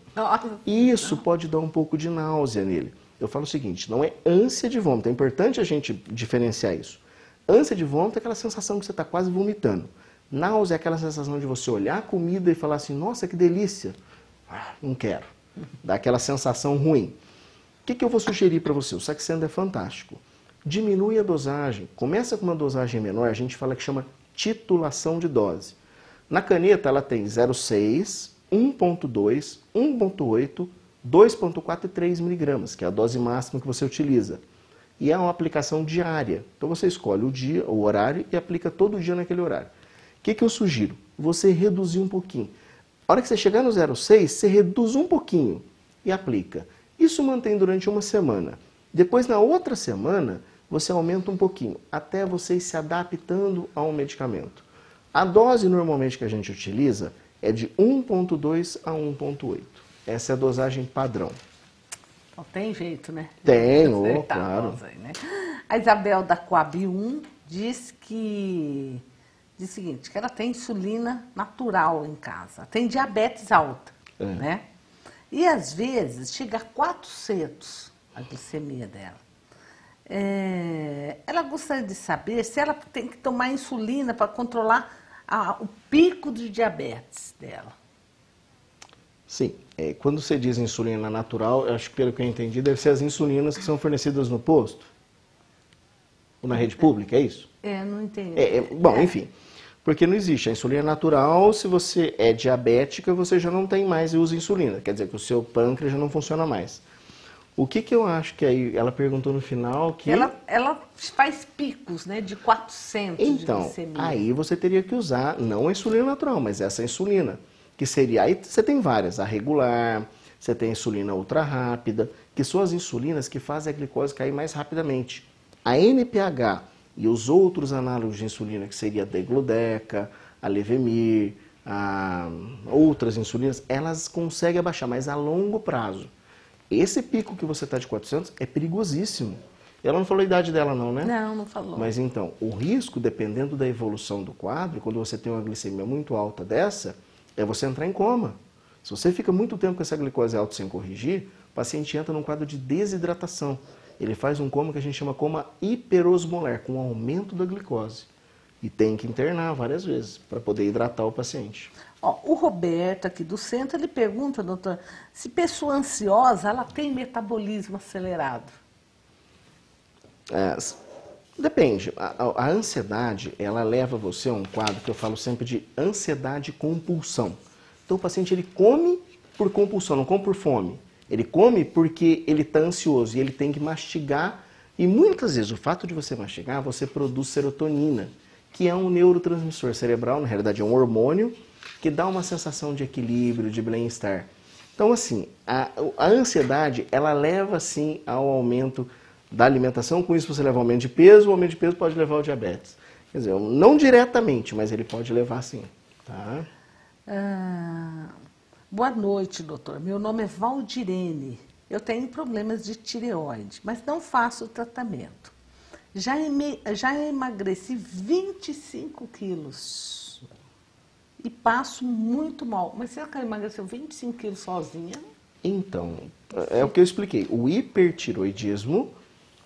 E isso pode dar um pouco de náusea nele. Eu falo o seguinte, não é ânsia de vômito, é importante a gente diferenciar isso. Ânsia de vômito é aquela sensação que você está quase vomitando. Náusea é aquela sensação de você olhar a comida e falar assim, nossa, que delícia. Não quero. Dá aquela sensação ruim. O que eu vou sugerir para você? O Saxenda é fantástico. Diminui a dosagem. Começa com uma dosagem menor, a gente fala que chama titulação de dose. Na caneta ela tem 0,6, 1,2, 1,8, 2,4 e 3 miligramas, que é a dose máxima que você utiliza. E é uma aplicação diária. Então você escolhe o dia, o horário e aplica todo dia naquele horário. O que eu sugiro? Você reduzir um pouquinho. A hora que você chegar no 0,6, você reduz um pouquinho e aplica. Isso mantém durante uma semana. Depois, na outra semana, você aumenta um pouquinho, até você ir se adaptando ao medicamento. A dose normalmente que a gente utiliza é de 1,2 a 1,8. Essa é a dosagem padrão. Não tem jeito, né? Tem, claro. Aí, né? A Isabel da Coab 1 diz o seguinte, que ela tem insulina natural em casa, tem diabetes alta, né? E às vezes chega a 400 a glicemia dela. Ela gostaria de saber se ela tem que tomar insulina para controlar o pico de diabetes dela. Sim, quando você diz insulina natural, eu acho que pelo que eu entendi, deve ser as insulinas que são fornecidas no posto? Ou na rede pública, é isso? Não entendi. Enfim, porque não existe. A insulina natural, se você é diabética, você já não tem mais e usa insulina. Quer dizer que o seu pâncreas já não funciona mais. O que eu acho que aí, ela perguntou no final que... Ela faz picos, né, de 400 de glicemia. Então, aí você teria que usar, não a insulina natural, mas essa insulina. Que seria, aí você tem várias, a regular, você tem a insulina ultra rápida, que são as insulinas que fazem a glicose cair mais rapidamente. A NPH E os outros análogos de insulina, que seria a Degludec, a Levemir, outras insulinas, elas conseguem abaixar, mas a longo prazo. Esse pico que você está de 400 é perigosíssimo. Ela não falou a idade dela não, né? Não, não falou. Mas então, o risco, dependendo da evolução do quadro, quando você tem uma glicemia muito alta dessa, é você entrar em coma. Se você fica muito tempo com essa glicose alta sem corrigir, o paciente entra num quadro de desidratação. Ele faz um coma que a gente chama coma hiperosmolar, com aumento da glicose. E tem que internar várias vezes para poder hidratar o paciente. Ó, o Roberto, aqui do centro, ele pergunta, doutor, se pessoa ansiosa, ela tem metabolismo acelerado? Depende. A ansiedade, ela leva você a um quadro que eu falo sempre de ansiedade compulsão. Então o paciente, ele come por compulsão, não come por fome. Ele come porque ele está ansioso e ele tem que mastigar. E muitas vezes o fato de você mastigar, você produz serotonina, que é um neurotransmissor cerebral, na realidade é um hormônio, que dá uma sensação de equilíbrio, de bem-estar. Então assim, a ansiedade, ela leva sim ao aumento da alimentação. Com isso você leva ao aumento de peso, o aumento de peso pode levar ao diabetes. Quer dizer, não diretamente, mas ele pode levar sim. Tá? Boa noite, doutor. Meu nome é Valdirene. Eu tenho problemas de tireoide, mas não faço tratamento. Já emagreci 25 quilos e passo muito mal. Mas será que ela emagreceu 25 quilos sozinha? Então, é o que eu expliquei. O hipertiroidismo,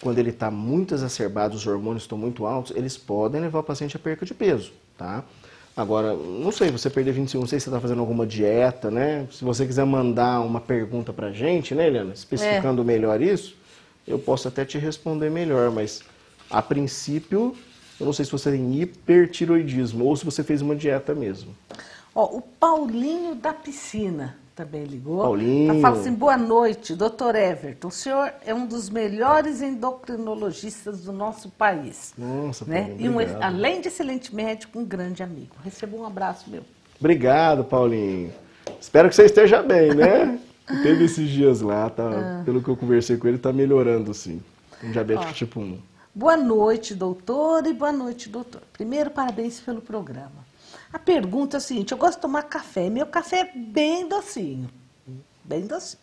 quando ele está muito exacerbado, os hormônios estão muito altos, eles podem levar o paciente a perca de peso, tá? Agora, não sei, você perder 25, não sei se você está fazendo alguma dieta, né? Se você quiser mandar uma pergunta pra gente, né, Eliana? Especificando melhor isso, eu posso até te responder melhor, mas a princípio, eu não sei se você tem hipertiroidismo ou se você fez uma dieta mesmo. Ó, o Paulinho da Piscina também ligou. Paulinho. Fala assim, boa noite, doutor Everton. O senhor é um dos melhores endocrinologistas do nosso país. Nossa, né? Paulinho, E além de excelente médico, um grande amigo. Receba um abraço meu. Obrigado, Paulinho. Espero que você esteja bem, né? Teve esses dias lá, tá? Pelo que eu conversei com ele, tá melhorando, sim. Um diabético tipo 1. Boa noite, doutor, e boa noite, doutor. Primeiro, parabéns pelo programa. A pergunta é a seguinte, eu gosto de tomar café, meu café é bem docinho, bem docinho.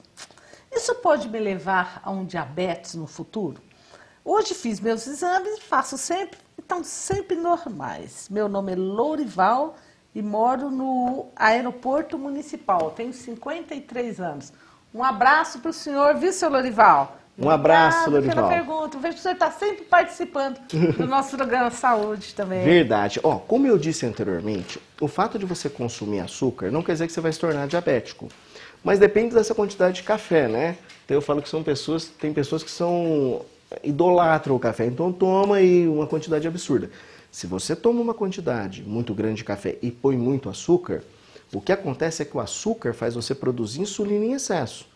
Isso pode me levar a um diabetes no futuro? Hoje fiz meus exames, faço sempre, estão sempre normais. Meu nome é Lourival e moro no aeroporto municipal, tenho 53 anos. Um abraço para o senhor, viu, seu Lourival? Um abraço, Lourival. Pergunta. Vejo que você está sempre participando do nosso programa Saúde também. Verdade. Ó, como eu disse anteriormente, o fato de você consumir açúcar não quer dizer que você vai se tornar diabético. Mas depende dessa quantidade de café, né? Então eu falo que tem pessoas que idolatram o café, então toma aí uma quantidade absurda. Se você toma uma quantidade muito grande de café e põe muito açúcar, o que acontece é que o açúcar faz você produzir insulina em excesso.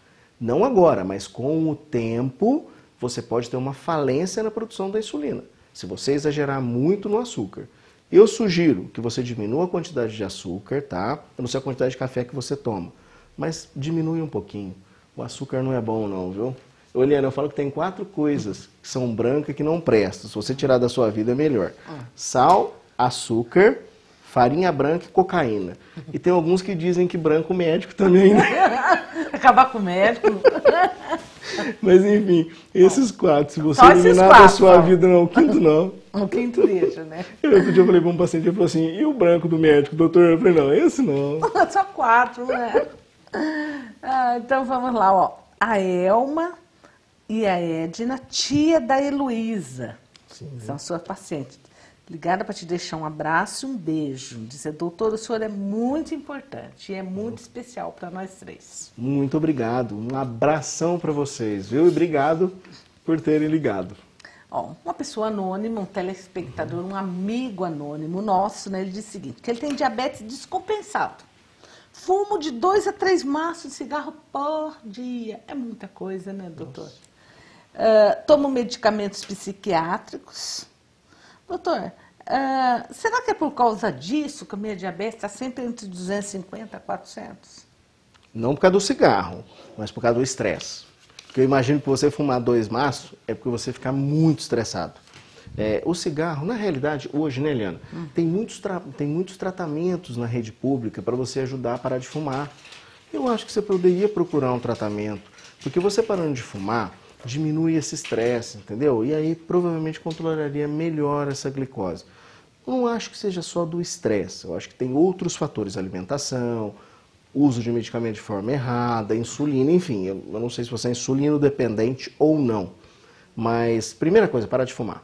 Não agora, mas com o tempo, você pode ter uma falência na produção da insulina, se você exagerar muito no açúcar. Eu sugiro que você diminua a quantidade de açúcar, tá? Eu não sei a quantidade de café que você toma, mas diminui um pouquinho. O açúcar não é bom não, viu? Eliana, eu falo que tem 4 coisas que são brancas que não prestam. Se você tirar da sua vida, é melhor. Sal, açúcar, farinha branca e cocaína. E tem alguns que dizem que branco médico também, né? Acabar com o médico. Mas enfim, esses 4, se você eliminar da sua vida, não, o quinto não. O quinto deixa, né? Outro dia eu falei para um paciente, ele falou assim, e o branco do médico, doutor? Eu falei, não, esse não. Só 4, né? Então vamos lá, ó. A Elma e a Edna, tia da Heloísa, são suas pacientes. Ligada para te deixar um abraço e um beijo. Dizer, doutor, o senhor é muito importante e é muito especial para nós 3. Muito obrigado. Um abração para vocês, viu? E obrigado por terem ligado. Ó, uma pessoa anônima, um telespectador, um amigo anônimo nosso, né? Ele diz o seguinte, que ele tem diabetes descompensado. Fumo de 2 a 3 maços de cigarro por dia. É muita coisa, né, doutor? Tomo medicamentos psiquiátricos. Doutor, será que é por causa disso que a minha diabetes está sempre entre 250 a 400? Não por causa do cigarro, mas por causa do estresse. Porque eu imagino que você fumar 2 maços é porque você fica muito estressado. O cigarro, na realidade, hoje, né, Eliana, tem muitos tratamentos na rede pública para você ajudar a parar de fumar. Eu acho que você poderia procurar um tratamento, porque você parando de fumar, diminui esse estresse, entendeu? E aí provavelmente controlaria melhor essa glicose. Eu não acho que seja só do estresse, eu acho que tem outros fatores, alimentação, uso de medicamento de forma errada, insulina, enfim, eu não sei se você é insulino dependente ou não. Mas, primeira coisa, parar de fumar.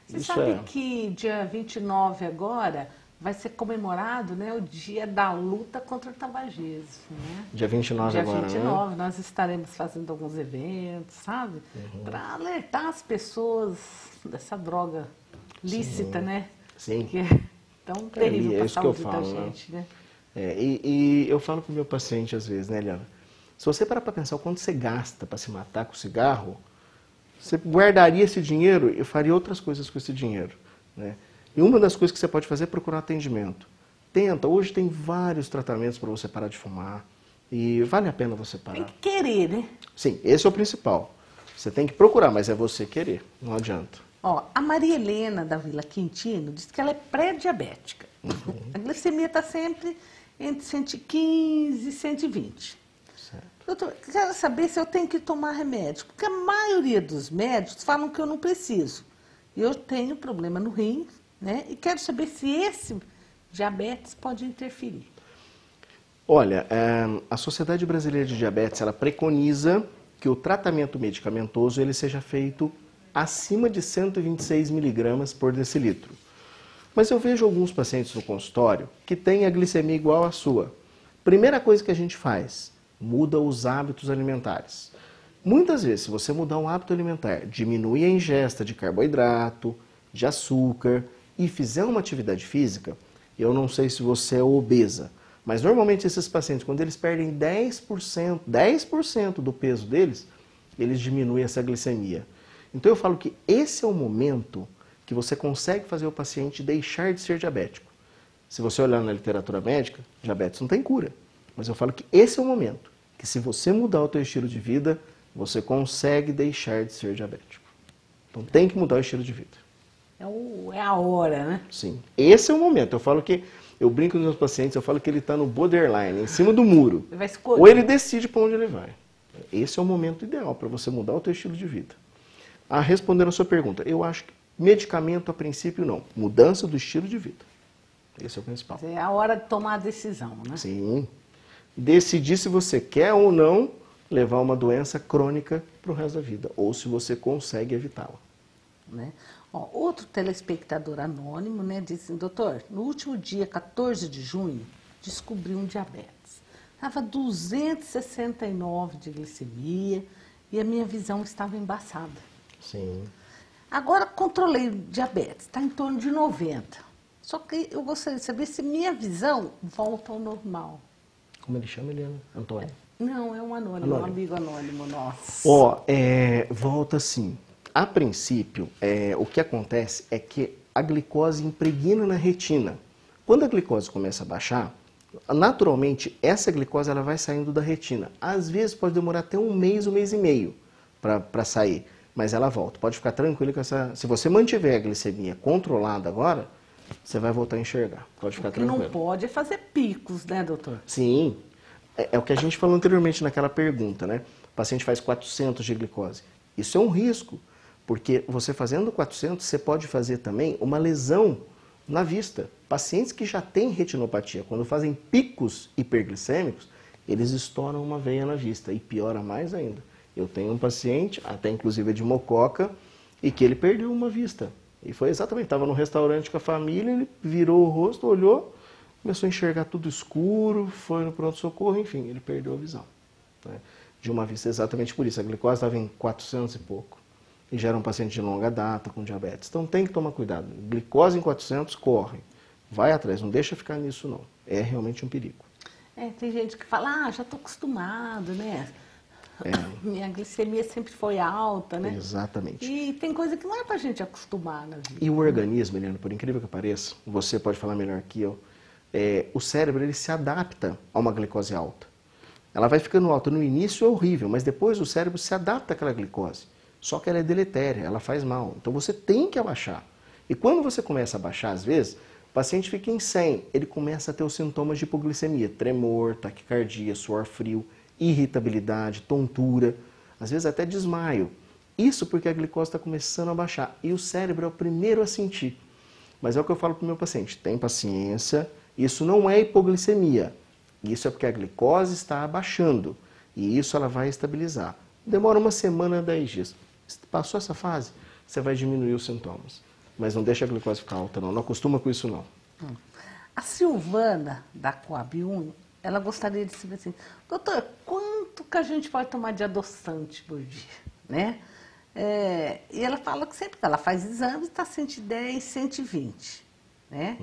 Você sabe que dia 29 agora vai ser comemorado, né, o dia da luta contra o tabagismo, né? Dia 29 agora, Dia 29, né? Nós estaremos fazendo alguns eventos, sabe? Para alertar as pessoas dessa droga lícita, né? Sim. Que é tão terrível para a saúde da gente, né? E eu falo para o meu paciente às vezes, né, Eliana? Se você parar para pensar o quanto você gasta para se matar com cigarro, você guardaria esse dinheiro e faria outras coisas com esse dinheiro, né? E uma das coisas que você pode fazer é procurar atendimento. Hoje tem vários tratamentos para você parar de fumar e vale a pena você parar. Tem que querer, né? Sim, esse é o principal. Você tem que procurar, mas é você querer, não adianta. Ó, a Maria Helena da Vila Quintino disse que ela é pré-diabética. A glicemia está sempre entre 115 e 120. Certo. Doutor, quero saber se eu tenho que tomar remédio, porque a maioria dos médicos falam que eu não preciso. Eu tenho problema no rim, né? E quero saber se esse diabetes pode interferir. Olha, a Sociedade Brasileira de Diabetes, ela preconiza que o tratamento medicamentoso ele seja feito acima de 126 miligramas por decilitro. Mas eu vejo alguns pacientes no consultório que têm a glicemia igual à sua. Primeira coisa que a gente faz, muda os hábitos alimentares. Muitas vezes, se você mudar um hábito alimentar, diminui a ingesta de carboidrato, de açúcar e fizer uma atividade física, eu não sei se você é obesa, mas normalmente esses pacientes, quando eles perdem 10% do peso deles, eles diminuem essa glicemia. Então eu falo que esse é o momento que você consegue fazer o paciente deixar de ser diabético. Se você olhar na literatura médica, diabetes não tem cura. Mas eu falo que esse é o momento que se você mudar o teu estilo de vida, você consegue deixar de ser diabético. Então tem que mudar o estilo de vida. É a hora, né? Sim, esse é o momento. Eu brinco com os meus pacientes, eu falo que ele está no borderline, em cima do muro. Ele vai escolher. Ou ele decide para onde ele vai. Esse é o momento ideal para você mudar o teu estilo de vida. Respondendo a sua pergunta, eu acho que medicamento a princípio não. Mudança do estilo de vida. Esse é o principal. É a hora de tomar a decisão, né? Sim. Decidir se você quer ou não levar uma doença crônica para o resto da vida, ou se você consegue evitá-la. Né? Ó, outro telespectador anônimo, né, disse, doutor, no último dia 14 de junho, descobri um diabetes. Estava 269 de glicemia e a minha visão estava embaçada. Sim. Agora controlei o diabetes, está em torno de 90. Só que eu gostaria de saber se minha visão volta ao normal. Como ele chama, Eliana? Antônio? Não, é um anônimo, um amigo anônimo nosso. Volta sim. A princípio, o que acontece é que a glicose impregna na retina. Quando a glicose começa a baixar, naturalmente essa glicose ela vai saindo da retina. Às vezes pode demorar até um mês e meio para sair, mas ela volta. Pode ficar tranquilo que se você mantiver a glicemia controlada agora, você vai voltar a enxergar. Pode ficar tranquilo. O que não pode é fazer picos, né, doutor? Sim. É o que a gente falou anteriormente naquela pergunta, né? O paciente faz 400 de glicose. Isso é um risco, porque você fazendo 400, você pode fazer também uma lesão na vista. Pacientes que já têm retinopatia, quando fazem picos hiperglicêmicos, eles estouram uma veia na vista e piora mais ainda. Eu tenho um paciente, até inclusive de Mococa, e que ele perdeu uma vista. E foi exatamente, estava no restaurante com a família, ele virou o rosto, olhou, começou a enxergar tudo escuro, foi no pronto-socorro, enfim, ele perdeu a visão. Né? De uma vista exatamente por isso, a glicose estava em 400 e pouco. E já era um paciente de longa data, com diabetes. Então tem que tomar cuidado. Glicose em 400, corre. Vai atrás, não deixa ficar nisso não. É realmente um perigo. Tem gente que fala, já estou acostumado, né? Minha glicemia sempre foi alta, né? Exatamente. E tem coisa que não é pra gente acostumar na vida. E o organismo, Eliana, por incrível que pareça, você pode falar melhor que eu, o cérebro ele se adapta a uma glicose alta. Ela vai ficando alta. No início é horrível, mas depois o cérebro se adapta àquela glicose. só que ela é deletéria, ela faz mal. Então você tem que abaixar. E quando você começa a abaixar, às vezes, o paciente fica em 100, ele começa a ter os sintomas de hipoglicemia, tremor, taquicardia, suor frio, irritabilidade, tontura, às vezes até desmaio. Isso porque a glicose está começando a baixar e o cérebro é o primeiro a sentir. Mas é o que eu falo para o meu paciente, tem paciência, isso não é hipoglicemia, isso é porque a glicose está abaixando e isso ela vai estabilizar. Demora uma semana, 10 dias. Passou essa fase, você vai diminuir os sintomas. Mas não deixa a glicose ficar alta, não. Não acostuma com isso, não. A Silvana, da Coab 1, ela gostaria de saber assim, doutor, quanto que a gente pode tomar de adoçante por dia, né? E ela fala que sempre que ela faz exames, está 110, 120, né?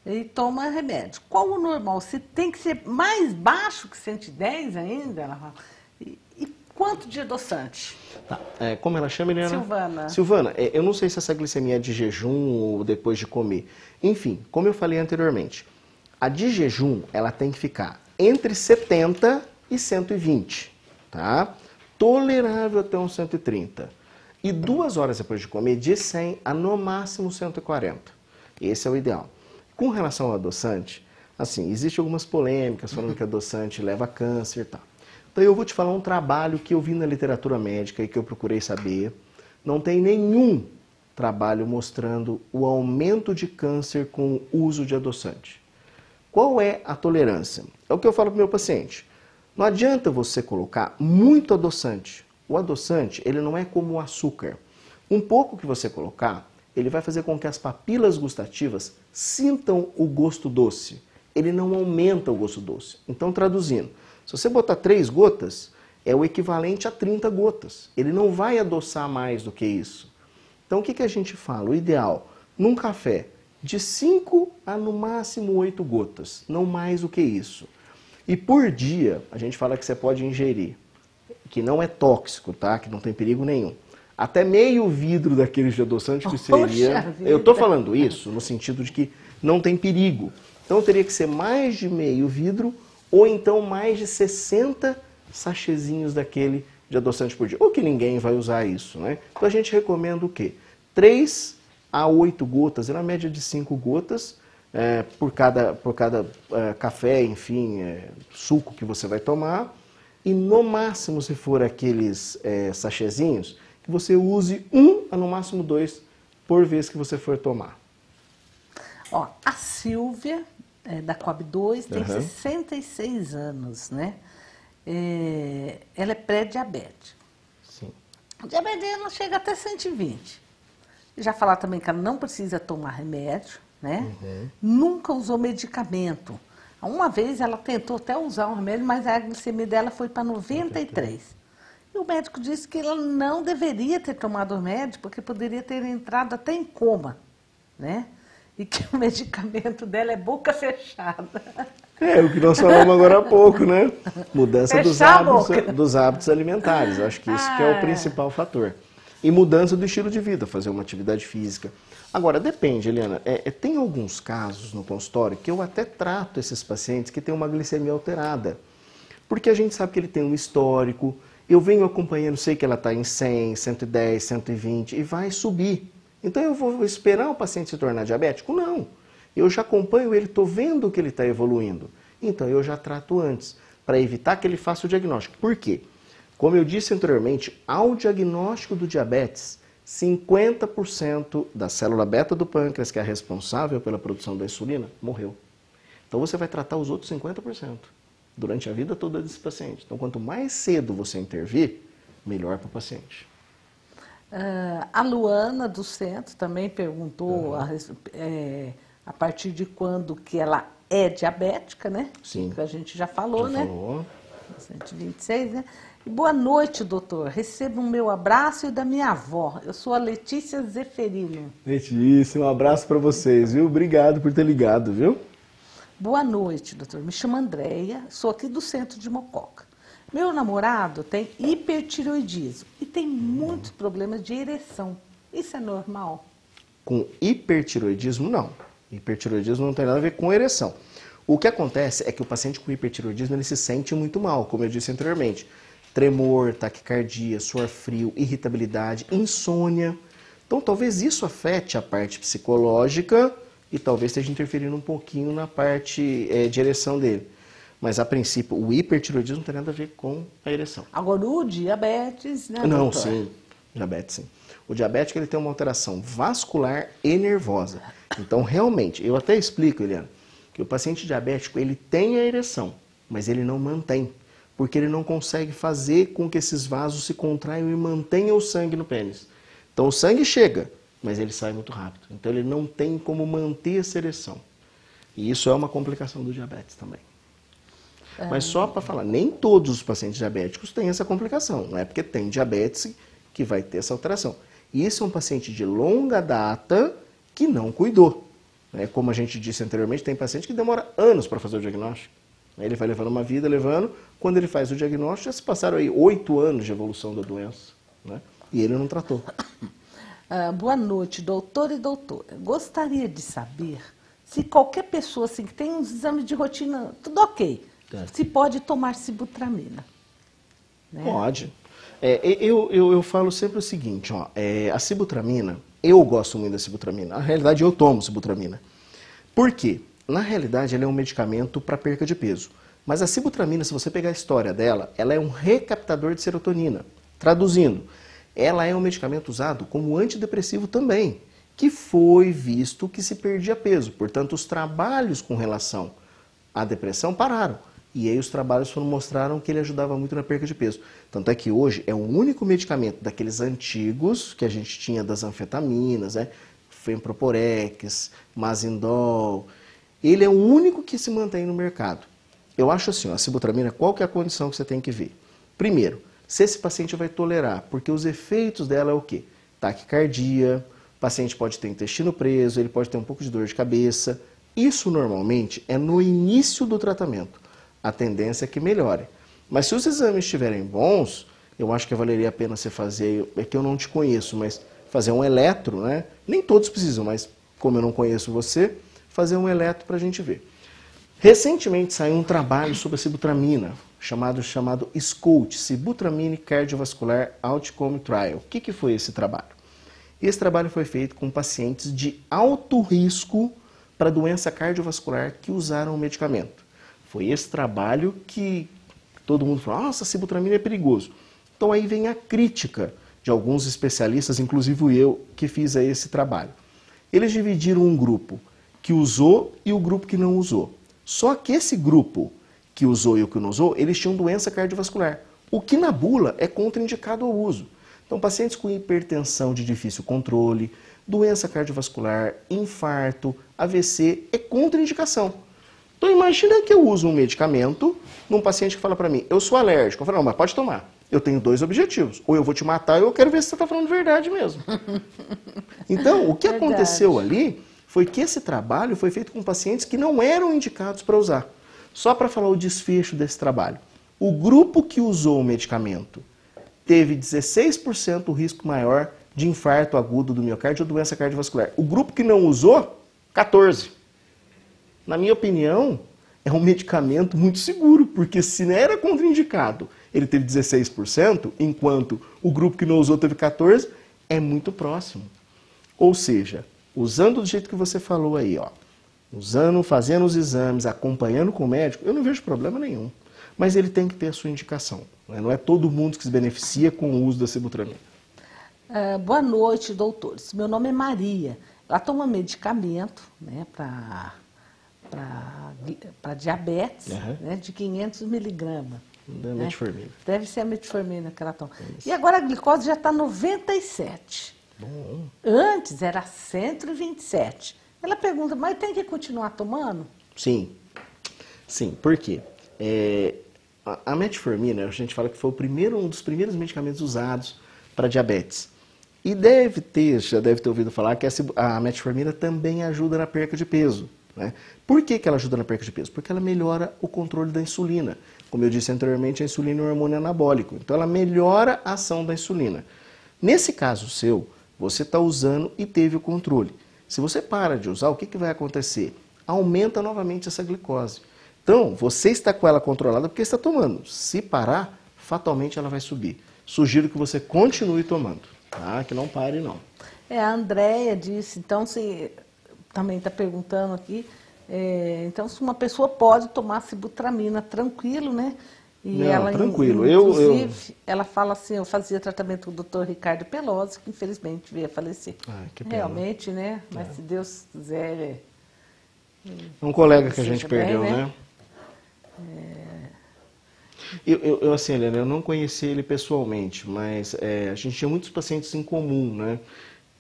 E toma remédio. Qual o normal? Se tem que ser mais baixo que 110 ainda? Ela fala. E quanto de adoçante? Tá. Como ela chama, Helena? Silvana. Silvana, eu não sei se essa glicemia é de jejum ou depois de comer. Enfim, como eu falei anteriormente, a de jejum, ela tem que ficar entre 70 e 120, tá? Tolerável até uns 130. E 2 horas depois de comer, de 100 a no máximo 140. Esse é o ideal. Com relação ao adoçante, assim, existem algumas polêmicas falando que adoçante leva a câncer e tal. Então eu vou te falar um trabalho que eu vi na literatura médica e que eu procurei saber. Não tem nenhum trabalho mostrando o aumento de câncer com o uso de adoçante. Qual é a tolerância? É o que eu falo para o meu paciente. Não adianta você colocar muito adoçante. O adoçante, ele não é como o açúcar. Um pouco que você colocar, ele vai fazer com que as papilas gustativas sintam o gosto doce. Ele não aumenta o gosto doce. Então, traduzindo, se você botar 3 gotas, é o equivalente a 30 gotas. Ele não vai adoçar mais do que isso. Então, o que a gente fala? O ideal, num café, de 5 a no máximo 8 gotas, não mais do que isso. E por dia, a gente fala que você pode ingerir, que não é tóxico, tá? Que não tem perigo nenhum. Até meio vidro daqueles de adoçante que seria... Eu estou falando isso no sentido de que não tem perigo. Então teria que ser mais de meio vidro ou então mais de 60 sachezinhos daquele de adoçante por dia. Ou que ninguém vai usar isso, né? Então a gente recomenda o quê? 3 a 8 gotas, na média de 5 gotas por cada café, enfim, suco que você vai tomar. E no máximo, se for aqueles sachezinhos, que você use 1 a no máximo 2 por vez que você for tomar. Ó, a Silvia, da Coab 2, tem 66 anos, né? Ela é pré-diabética. Sim. A diabetes ela chega até 120. Já falar também que ela não precisa tomar remédio, né? Nunca usou medicamento. Uma vez ela tentou até usar um remédio, mas a glicemia dela foi para 93. E o médico disse que ela não deveria ter tomado o remédio, porque poderia ter entrado até em coma, né? E que o medicamento dela é boca fechada. O que nós falamos agora há pouco, né? Mudança dos hábitos alimentares. Eu acho que isso que é o principal fator. E mudança do estilo de vida, fazer uma atividade física. Agora, depende, Helena. Tem alguns casos no consultório que eu até trato esses pacientes que têm uma glicemia alterada. Porque a gente sabe que ele tem um histórico. Eu venho acompanhando, sei que ela está em 100, 110, 120 e vai subir. Então eu vou esperar o paciente se tornar diabético? Não. Eu já acompanho ele, estou vendo que ele está evoluindo. Então eu já trato antes, para evitar que ele faça o diagnóstico. Por quê? Como eu disse anteriormente, ao diagnóstico do diabetes, 50% da célula beta do pâncreas, que é responsável pela produção da insulina, morreu. Então você vai tratar os outros 50% durante a vida toda desse paciente. Então quanto mais cedo você intervir, melhor para o paciente. A Luana do Centro também perguntou a partir de quando que ela é diabética, né? Sim. Que a gente já falou, já né? Falou. 126, né? E boa noite, doutor. Receba o meu abraço e da minha avó. Eu sou a Letícia Zeferino. Letícia, um abraço para vocês, viu? Obrigado por ter ligado, viu? Boa noite, doutor. Me chamo Andréia, sou aqui do centro de Mococa. Meu namorado tem hipertiroidismo e tem muitos problemas de ereção. Isso é normal? Com hipertiroidismo, não. Hipertiroidismo não tem nada a ver com ereção. O que acontece é que o paciente com hipertiroidismo ele se sente muito mal, como eu disse anteriormente. tremor, taquicardia, suor frio, irritabilidade, insônia. Então, talvez isso afete a parte psicológica e talvez esteja interferindo um pouquinho na parte de ereção dele. Mas, a princípio, o hipertiroidismo não tem nada a ver com a ereção. Agora, o diabetes, né, Não, doutor? sim. Diabetes, sim. O diabético ele tem uma alteração vascular e nervosa. Então, realmente, eu até explico, Eliana, que o paciente diabético ele tem a ereção, mas ele não mantém, porque ele não consegue fazer com que esses vasos se contraiam e mantenham o sangue no pênis. Então, o sangue chega, mas ele sai muito rápido. Então, ele não tem como manter essa ereção. E isso é uma complicação do diabetes também. Mas só para falar, nem todos os pacientes diabéticos têm essa complicação. Não é porque tem diabetes que vai ter essa alteração. E esse é um paciente de longa data que não cuidou. Como a gente disse anteriormente, tem paciente que demora anos para fazer o diagnóstico. Ele vai levando uma vida, quando ele faz o diagnóstico, já se passaram aí 8 anos de evolução da doença. E ele não tratou. Boa noite, doutor e doutora. Gostaria de saber se qualquer pessoa assim, que tem uns exames de rotina, tudo ok, se pode tomar sibutramina. Né? Pode. Eu falo sempre o seguinte, a sibutramina, eu gosto muito da sibutramina. Na realidade, eu tomo sibutramina. Por quê? Na realidade, ela é um medicamento para perca de peso. Mas a sibutramina, se você pegar a história dela, ela é um recaptador de serotonina. Traduzindo, ela é um medicamento usado como antidepressivo também, que foi visto que se perdia peso. Portanto, os trabalhos com relação à depressão pararam. E aí os trabalhos mostraram que ele ajudava muito na perca de peso. Tanto é que hoje é o único medicamento daqueles antigos que a gente tinha das anfetaminas, Femproporex, Mazindol. Ele é o único que se mantém no mercado. Eu acho assim, a sibutramina, qual que é a condição que você tem que ver? Primeiro, se esse paciente vai tolerar, porque os efeitos dela é o quê? Taquicardia, o paciente pode ter intestino preso, ele pode ter um pouco de dor de cabeça. Isso normalmente é no início do tratamento. A tendência é que melhore. Mas se os exames estiverem bons, eu acho que valeria a pena você fazer, é que eu não te conheço, mas fazer um eletro, Nem todos precisam, mas como eu não conheço você, fazer um eletro para a gente ver. Recentemente saiu um trabalho sobre a sibutramina, chamado SCOUT, Sibutramine Cardiovascular Outcome Trial. O que foi esse trabalho? Esse trabalho foi feito com pacientes de alto risco para doença cardiovascular que usaram o medicamento. Foi esse trabalho que todo mundo falou, nossa, sibutramina é perigoso. Então aí vem a crítica de alguns especialistas, inclusive eu, que fiz esse trabalho. Eles dividiram um grupo que usou e o grupo que não usou. Só que esse grupo que usou e o que não usou, eles tinham doença cardiovascular. O que na bula é contraindicado ao uso. Então pacientes com hipertensão de difícil controle, doença cardiovascular, infarto, AVC, é contraindicação. Então imagina que eu uso um medicamento num paciente que fala para mim, eu sou alérgico. Eu falo, não, mas pode tomar. Eu tenho 2 objetivos. Ou eu vou te matar ou eu quero ver se você está falando verdade mesmo. Então, o que aconteceu ali foi que esse trabalho foi feito com pacientes que não eram indicados para usar. Só para falar o desfecho desse trabalho. O grupo que usou o medicamento teve 16% o risco maior de infarto agudo do miocárdio ou doença cardiovascular. O grupo que não usou, 14%. Na minha opinião, é um medicamento muito seguro, porque se não era contraindicado, ele teve 16%, enquanto o grupo que não usou teve 14%, é muito próximo. Ou seja, usando do jeito que você falou aí, fazendo os exames, acompanhando com o médico, eu não vejo problema nenhum. Mas ele tem que ter a sua indicação. Não é todo mundo que se beneficia com o uso da sibutramina. Boa noite, doutores. Meu nome é Maria. Ela toma medicamento para diabetes, de 500 miligramas. Metformina. Deve ser a metformina que ela toma. E agora a glicose já está 97. Bom. Antes era 127. Ela pergunta, mas tem que continuar tomando? Sim. Sim, por quê? A metformina, a gente fala que foi um dos primeiros medicamentos usados para diabetes. E já deve ter ouvido falar que a metformina também ajuda na perca de peso. Por que ela ajuda na perca de peso? Porque ela melhora o controle da insulina. Como eu disse anteriormente, a insulina é um hormônio anabólico. Então ela melhora a ação da insulina. Nesse caso seu, você está usando e teve o controle. Se você para de usar, o que vai acontecer? Aumenta novamente essa glicose. Então, você está com ela controlada porque está tomando. Se parar, fatalmente ela vai subir. Sugiro que você continue tomando, tá? Que não pare, não. A Andréia disse, então, se também está perguntando aqui, então se uma pessoa pode tomar sibutramina tranquilo, né? E não, ela, tranquilo. Inclusive, ela fala assim, eu fazia tratamento com o Dr. Ricardo Pelosi, que infelizmente veio a falecer. Que pena. Realmente, né? Mas se Deus quiser... É um colega que a gente perdeu, bem, né? Eu, assim, Helena, eu não conheci ele pessoalmente, mas a gente tinha muitos pacientes em comum, né,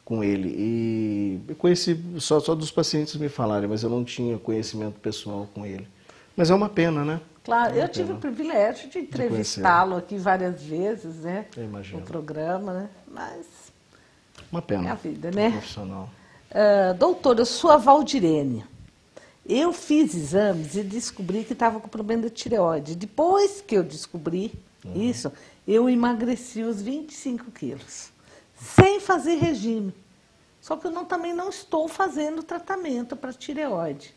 com ele. E eu conheci só dos pacientes me falarem, mas eu não tinha conhecimento pessoal com ele. Mas é uma pena, né? Claro, eu tive o privilégio de entrevistá-lo aqui várias vezes, né? No programa, né? Mas... uma pena. É a vida, né? Profissional. Doutora, eu sou a Valdirene. Eu fiz exames e descobri que estava com problema de tireoide. Depois que eu descobri isso, eu emagreci os 25 quilos, sem fazer regime. Só que eu também não estou fazendo tratamento para tireoide.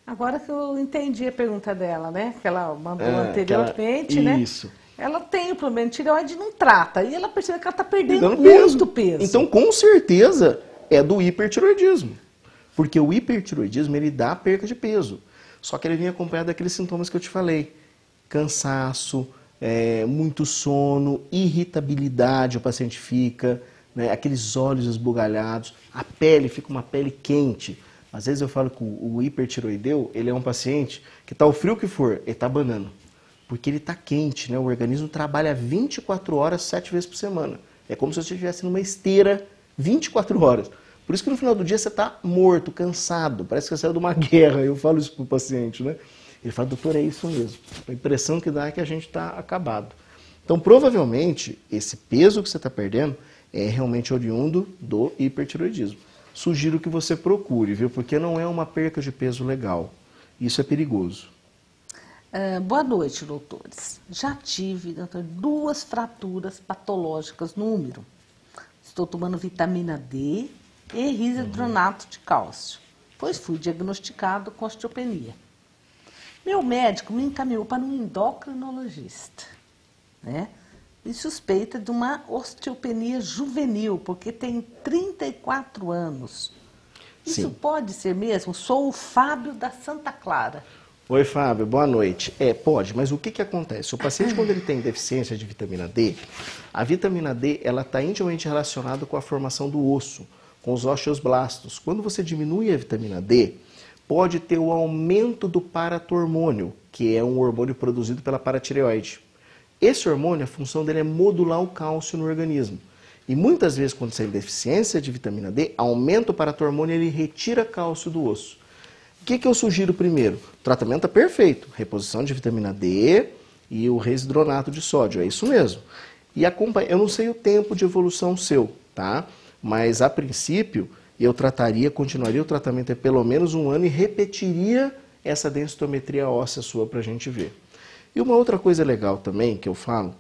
Agora que eu entendi a pergunta dela, né? Que ela mandou anteriormente, né? Isso. Ela tem o problema de tireoide e não trata. E ela percebe que ela está perdendo muito peso. Então, com certeza, é do hipertireoidismo. Porque o hipertireoidismo, ele dá perca de peso. Só que ele vem acompanhado daqueles sintomas que eu te falei. Cansaço, muito sono, irritabilidade, o paciente fica, né? Aqueles olhos esbugalhados, a pele fica uma pele quente. Às vezes eu falo que o hipertireoideu, ele é um paciente que está o frio que for, ele está banando. Porque ele está quente, né? O organismo trabalha 24 horas, 7 vezes por semana. É como se você estivesse numa esteira 24 horas. Por isso que no final do dia você está morto, cansado, parece que você saiu de uma guerra. Eu falo isso para o paciente, né? Ele fala, doutor, é isso mesmo. A impressão que dá é que a gente está acabado. Então, provavelmente, esse peso que você está perdendo é realmente oriundo do hipertireoidismo. Sugiro que você procure, viu? Porque não é uma perca de peso legal. Isso é perigoso. Boa noite, doutores. Já tive, doutor, 2 fraturas patológicas no úmero. Estou tomando vitamina D e risidronato de cálcio, pois fui diagnosticado com osteopenia. Meu médico me encaminhou para um endocrinologista, né? E suspeita de uma osteopenia juvenil, porque tem 34 anos. Isso pode ser mesmo? Sou o Fábio da Santa Clara. Oi, Fábio, boa noite. Pode, mas o que acontece? O paciente, quando ele tem deficiência de vitamina D, a vitamina D ela está intimamente relacionada com a formação do osso, com os osteoblastos. Quando você diminui a vitamina D, pode ter o aumento do paratormônio, que é um hormônio produzido pela paratireoide. Esse hormônio, a função dele é modular o cálcio no organismo. E muitas vezes, quando você tem deficiência de vitamina D, aumenta o paratormônio e ele retira cálcio do osso. O que eu sugiro primeiro? O tratamento é perfeito. Reposição de vitamina D e o residronato de sódio. É isso mesmo. E eu não sei o tempo de evolução seu, tá? Mas, a princípio, eu continuaria o tratamento pelo menos 1 ano e repetiria essa densitometria óssea sua para a gente ver. E uma outra coisa legal também que eu falo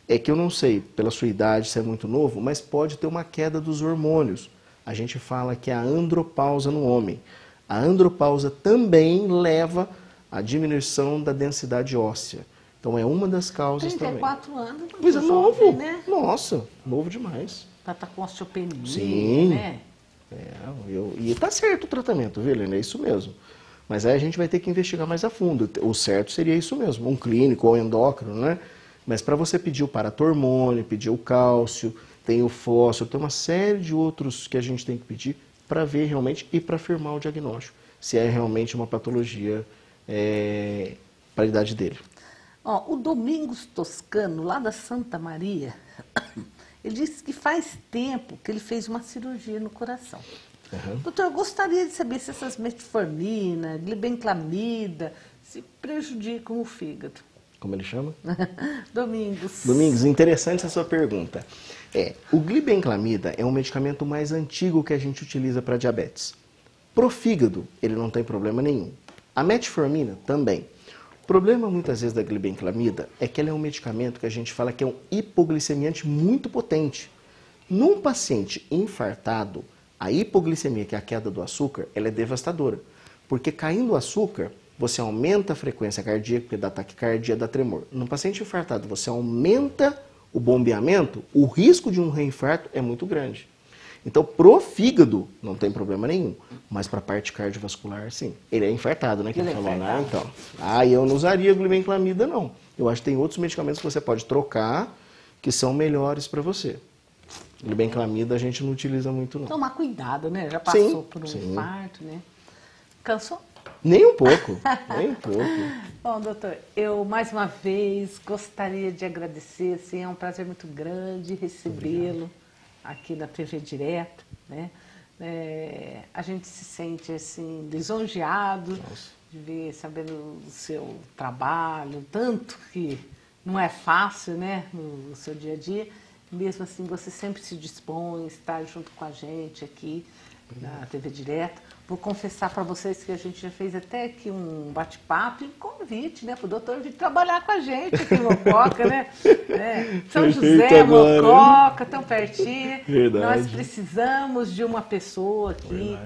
é que eu não sei, pela sua idade, se é muito novo, mas pode ter uma queda dos hormônios. A gente fala que é a andropausa no homem. A andropausa também leva à diminuição da densidade óssea. Então é uma das causas 34 também. 34 anos. Pois é, novo, né? Nossa, novo demais. Para estar com osteopenia, sim, né? E tá certo o tratamento, viu, Helena? É isso mesmo. Mas aí a gente vai ter que investigar mais a fundo. O certo seria isso mesmo, um clínico ou endócrino, né? Mas para você pedir o paratormônio, pedir o cálcio, tem o fósforo, tem uma série de outros que a gente tem que pedir para ver realmente e para afirmar o diagnóstico, se é realmente uma patologia para a idade dele. O Domingos Toscano, lá da Santa Maria, ele disse que faz tempo que ele fez uma cirurgia no coração. Doutor, eu gostaria de saber se essas metformina, glibenclamida, se prejudicam o fígado. Como ele chama? Domingos. Domingos, interessante essa sua pergunta. O glibenclamida é um medicamento mais antigo que a gente utiliza para diabetes. Pro fígado, ele não tem problema nenhum. A metformina também. O problema, muitas vezes, da glibenclamida é que ela é um medicamento que a gente fala que é um hipoglicemiante muito potente. Num paciente infartado, a hipoglicemia, que é a queda do açúcar, ela é devastadora. Porque caindo o açúcar, você aumenta a frequência cardíaca, porque dá taquicardia, dá tremor. No paciente infartado, você aumenta o bombeamento, o risco de um reinfarto é muito grande. Então, pro fígado, não tem problema nenhum. Mas para a parte cardiovascular, sim. Ele é infartado, né? Que ele falou, né? Então, eu não usaria glibenclamida, não. Eu acho que tem outros medicamentos que você pode trocar que são melhores para você. Glibenclamida a gente não utiliza muito, não. Tomar cuidado, né? Já passou por um infarto, né? Cansou? Nem um pouco, nem um pouco. Bom, doutor, eu mais uma vez gostaria de agradecer, assim, é um prazer muito grande recebê-lo aqui na TV Direto, né? A gente se sente, assim, lisonjeado de ver, sabendo do seu trabalho, tanto que não é fácil, né, no seu dia a dia. Mesmo assim, você sempre se dispõe a estar junto com a gente aqui na TV Direto. Vou confessar para vocês que a gente já fez até aqui um bate-papo e um convite, né, para o doutor vir trabalhar com a gente aqui em Mococa, né? São José, Mococa, tão pertinho. Verdade. Nós precisamos de uma pessoa aqui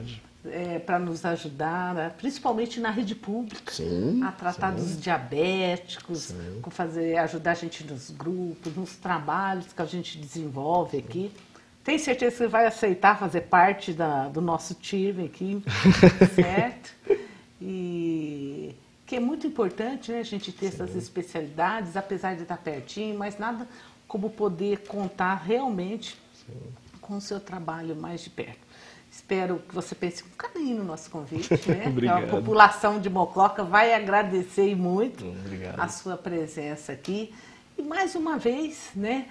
para nos ajudar, né? Principalmente na rede pública, a tratar dos diabéticos, ajudar a gente nos grupos, nos trabalhos que a gente desenvolve aqui. Tenho certeza que você vai aceitar fazer parte do nosso time aqui, certo? E que é muito importante, né, a gente ter essas especialidades, apesar de estar pertinho, mas nada como poder contar realmente com o seu trabalho mais de perto. Espero que você pense com carinho no nosso convite, né? Obrigado. A população de Mococa vai agradecer muito Obrigado. a sua presença aqui. E mais uma vez, né,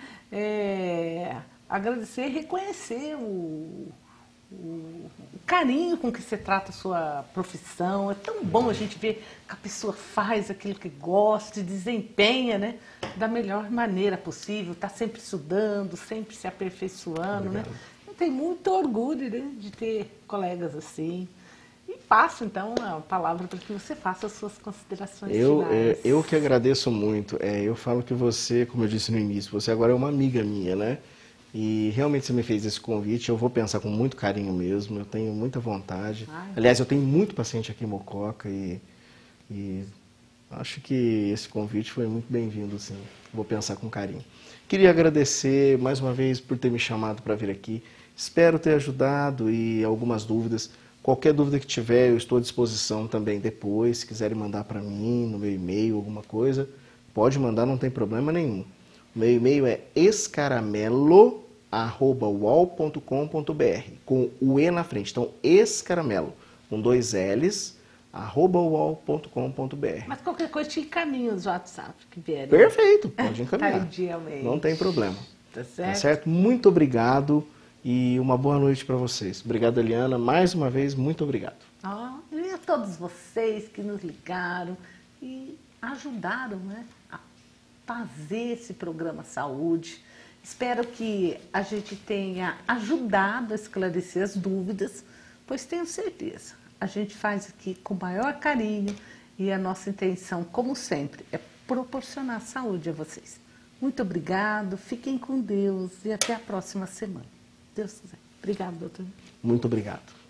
agradecer e reconhecer o carinho com que você trata a sua profissão. É tão bom a gente ver que a pessoa faz aquilo que gosta e desempenha, né, da melhor maneira possível, está sempre estudando, sempre se aperfeiçoando, né? Eu tenho muito orgulho, né, de ter colegas assim. E passo, então, a palavra para que você faça as suas considerações finais. Eu que agradeço muito. Eu falo que você, como eu disse no início, você agora é uma amiga minha, né? E realmente você me fez esse convite, eu vou pensar com muito carinho mesmo, eu tenho muita vontade. Aliás, eu tenho muito paciente aqui em Mococa e acho que esse convite foi muito bem-vindo, sim. Vou pensar com carinho. Queria agradecer mais uma vez por ter me chamado para vir aqui. Espero ter ajudado e algumas dúvidas. Qualquer dúvida que tiver, eu estou à disposição também depois. Se quiserem mandar para mim no meu e-mail, alguma coisa, pode mandar, não tem problema nenhum. Meu e-mail é escaramelo@uol.com.br, com o E na frente. Então, escaramelo, com 2 L's, @uol.com.br. Mas qualquer coisa te encaminha os WhatsApp que vierem. Perfeito, pode encaminhar. Tardiamente. Não tem problema. Tá certo? Tá certo? Muito obrigado e uma boa noite para vocês. Obrigado, Eliana. Mais uma vez, muito obrigado. E a todos vocês que nos ligaram e ajudaram, né, a fazer esse programa Saúde. Espero que a gente tenha ajudado a esclarecer as dúvidas, pois tenho certeza, a gente faz aqui com o maior carinho e a nossa intenção, como sempre, é proporcionar saúde a vocês. Muito obrigado, fiquem com Deus e até a próxima semana. Deus quiser. Obrigado, doutor. Muito obrigado.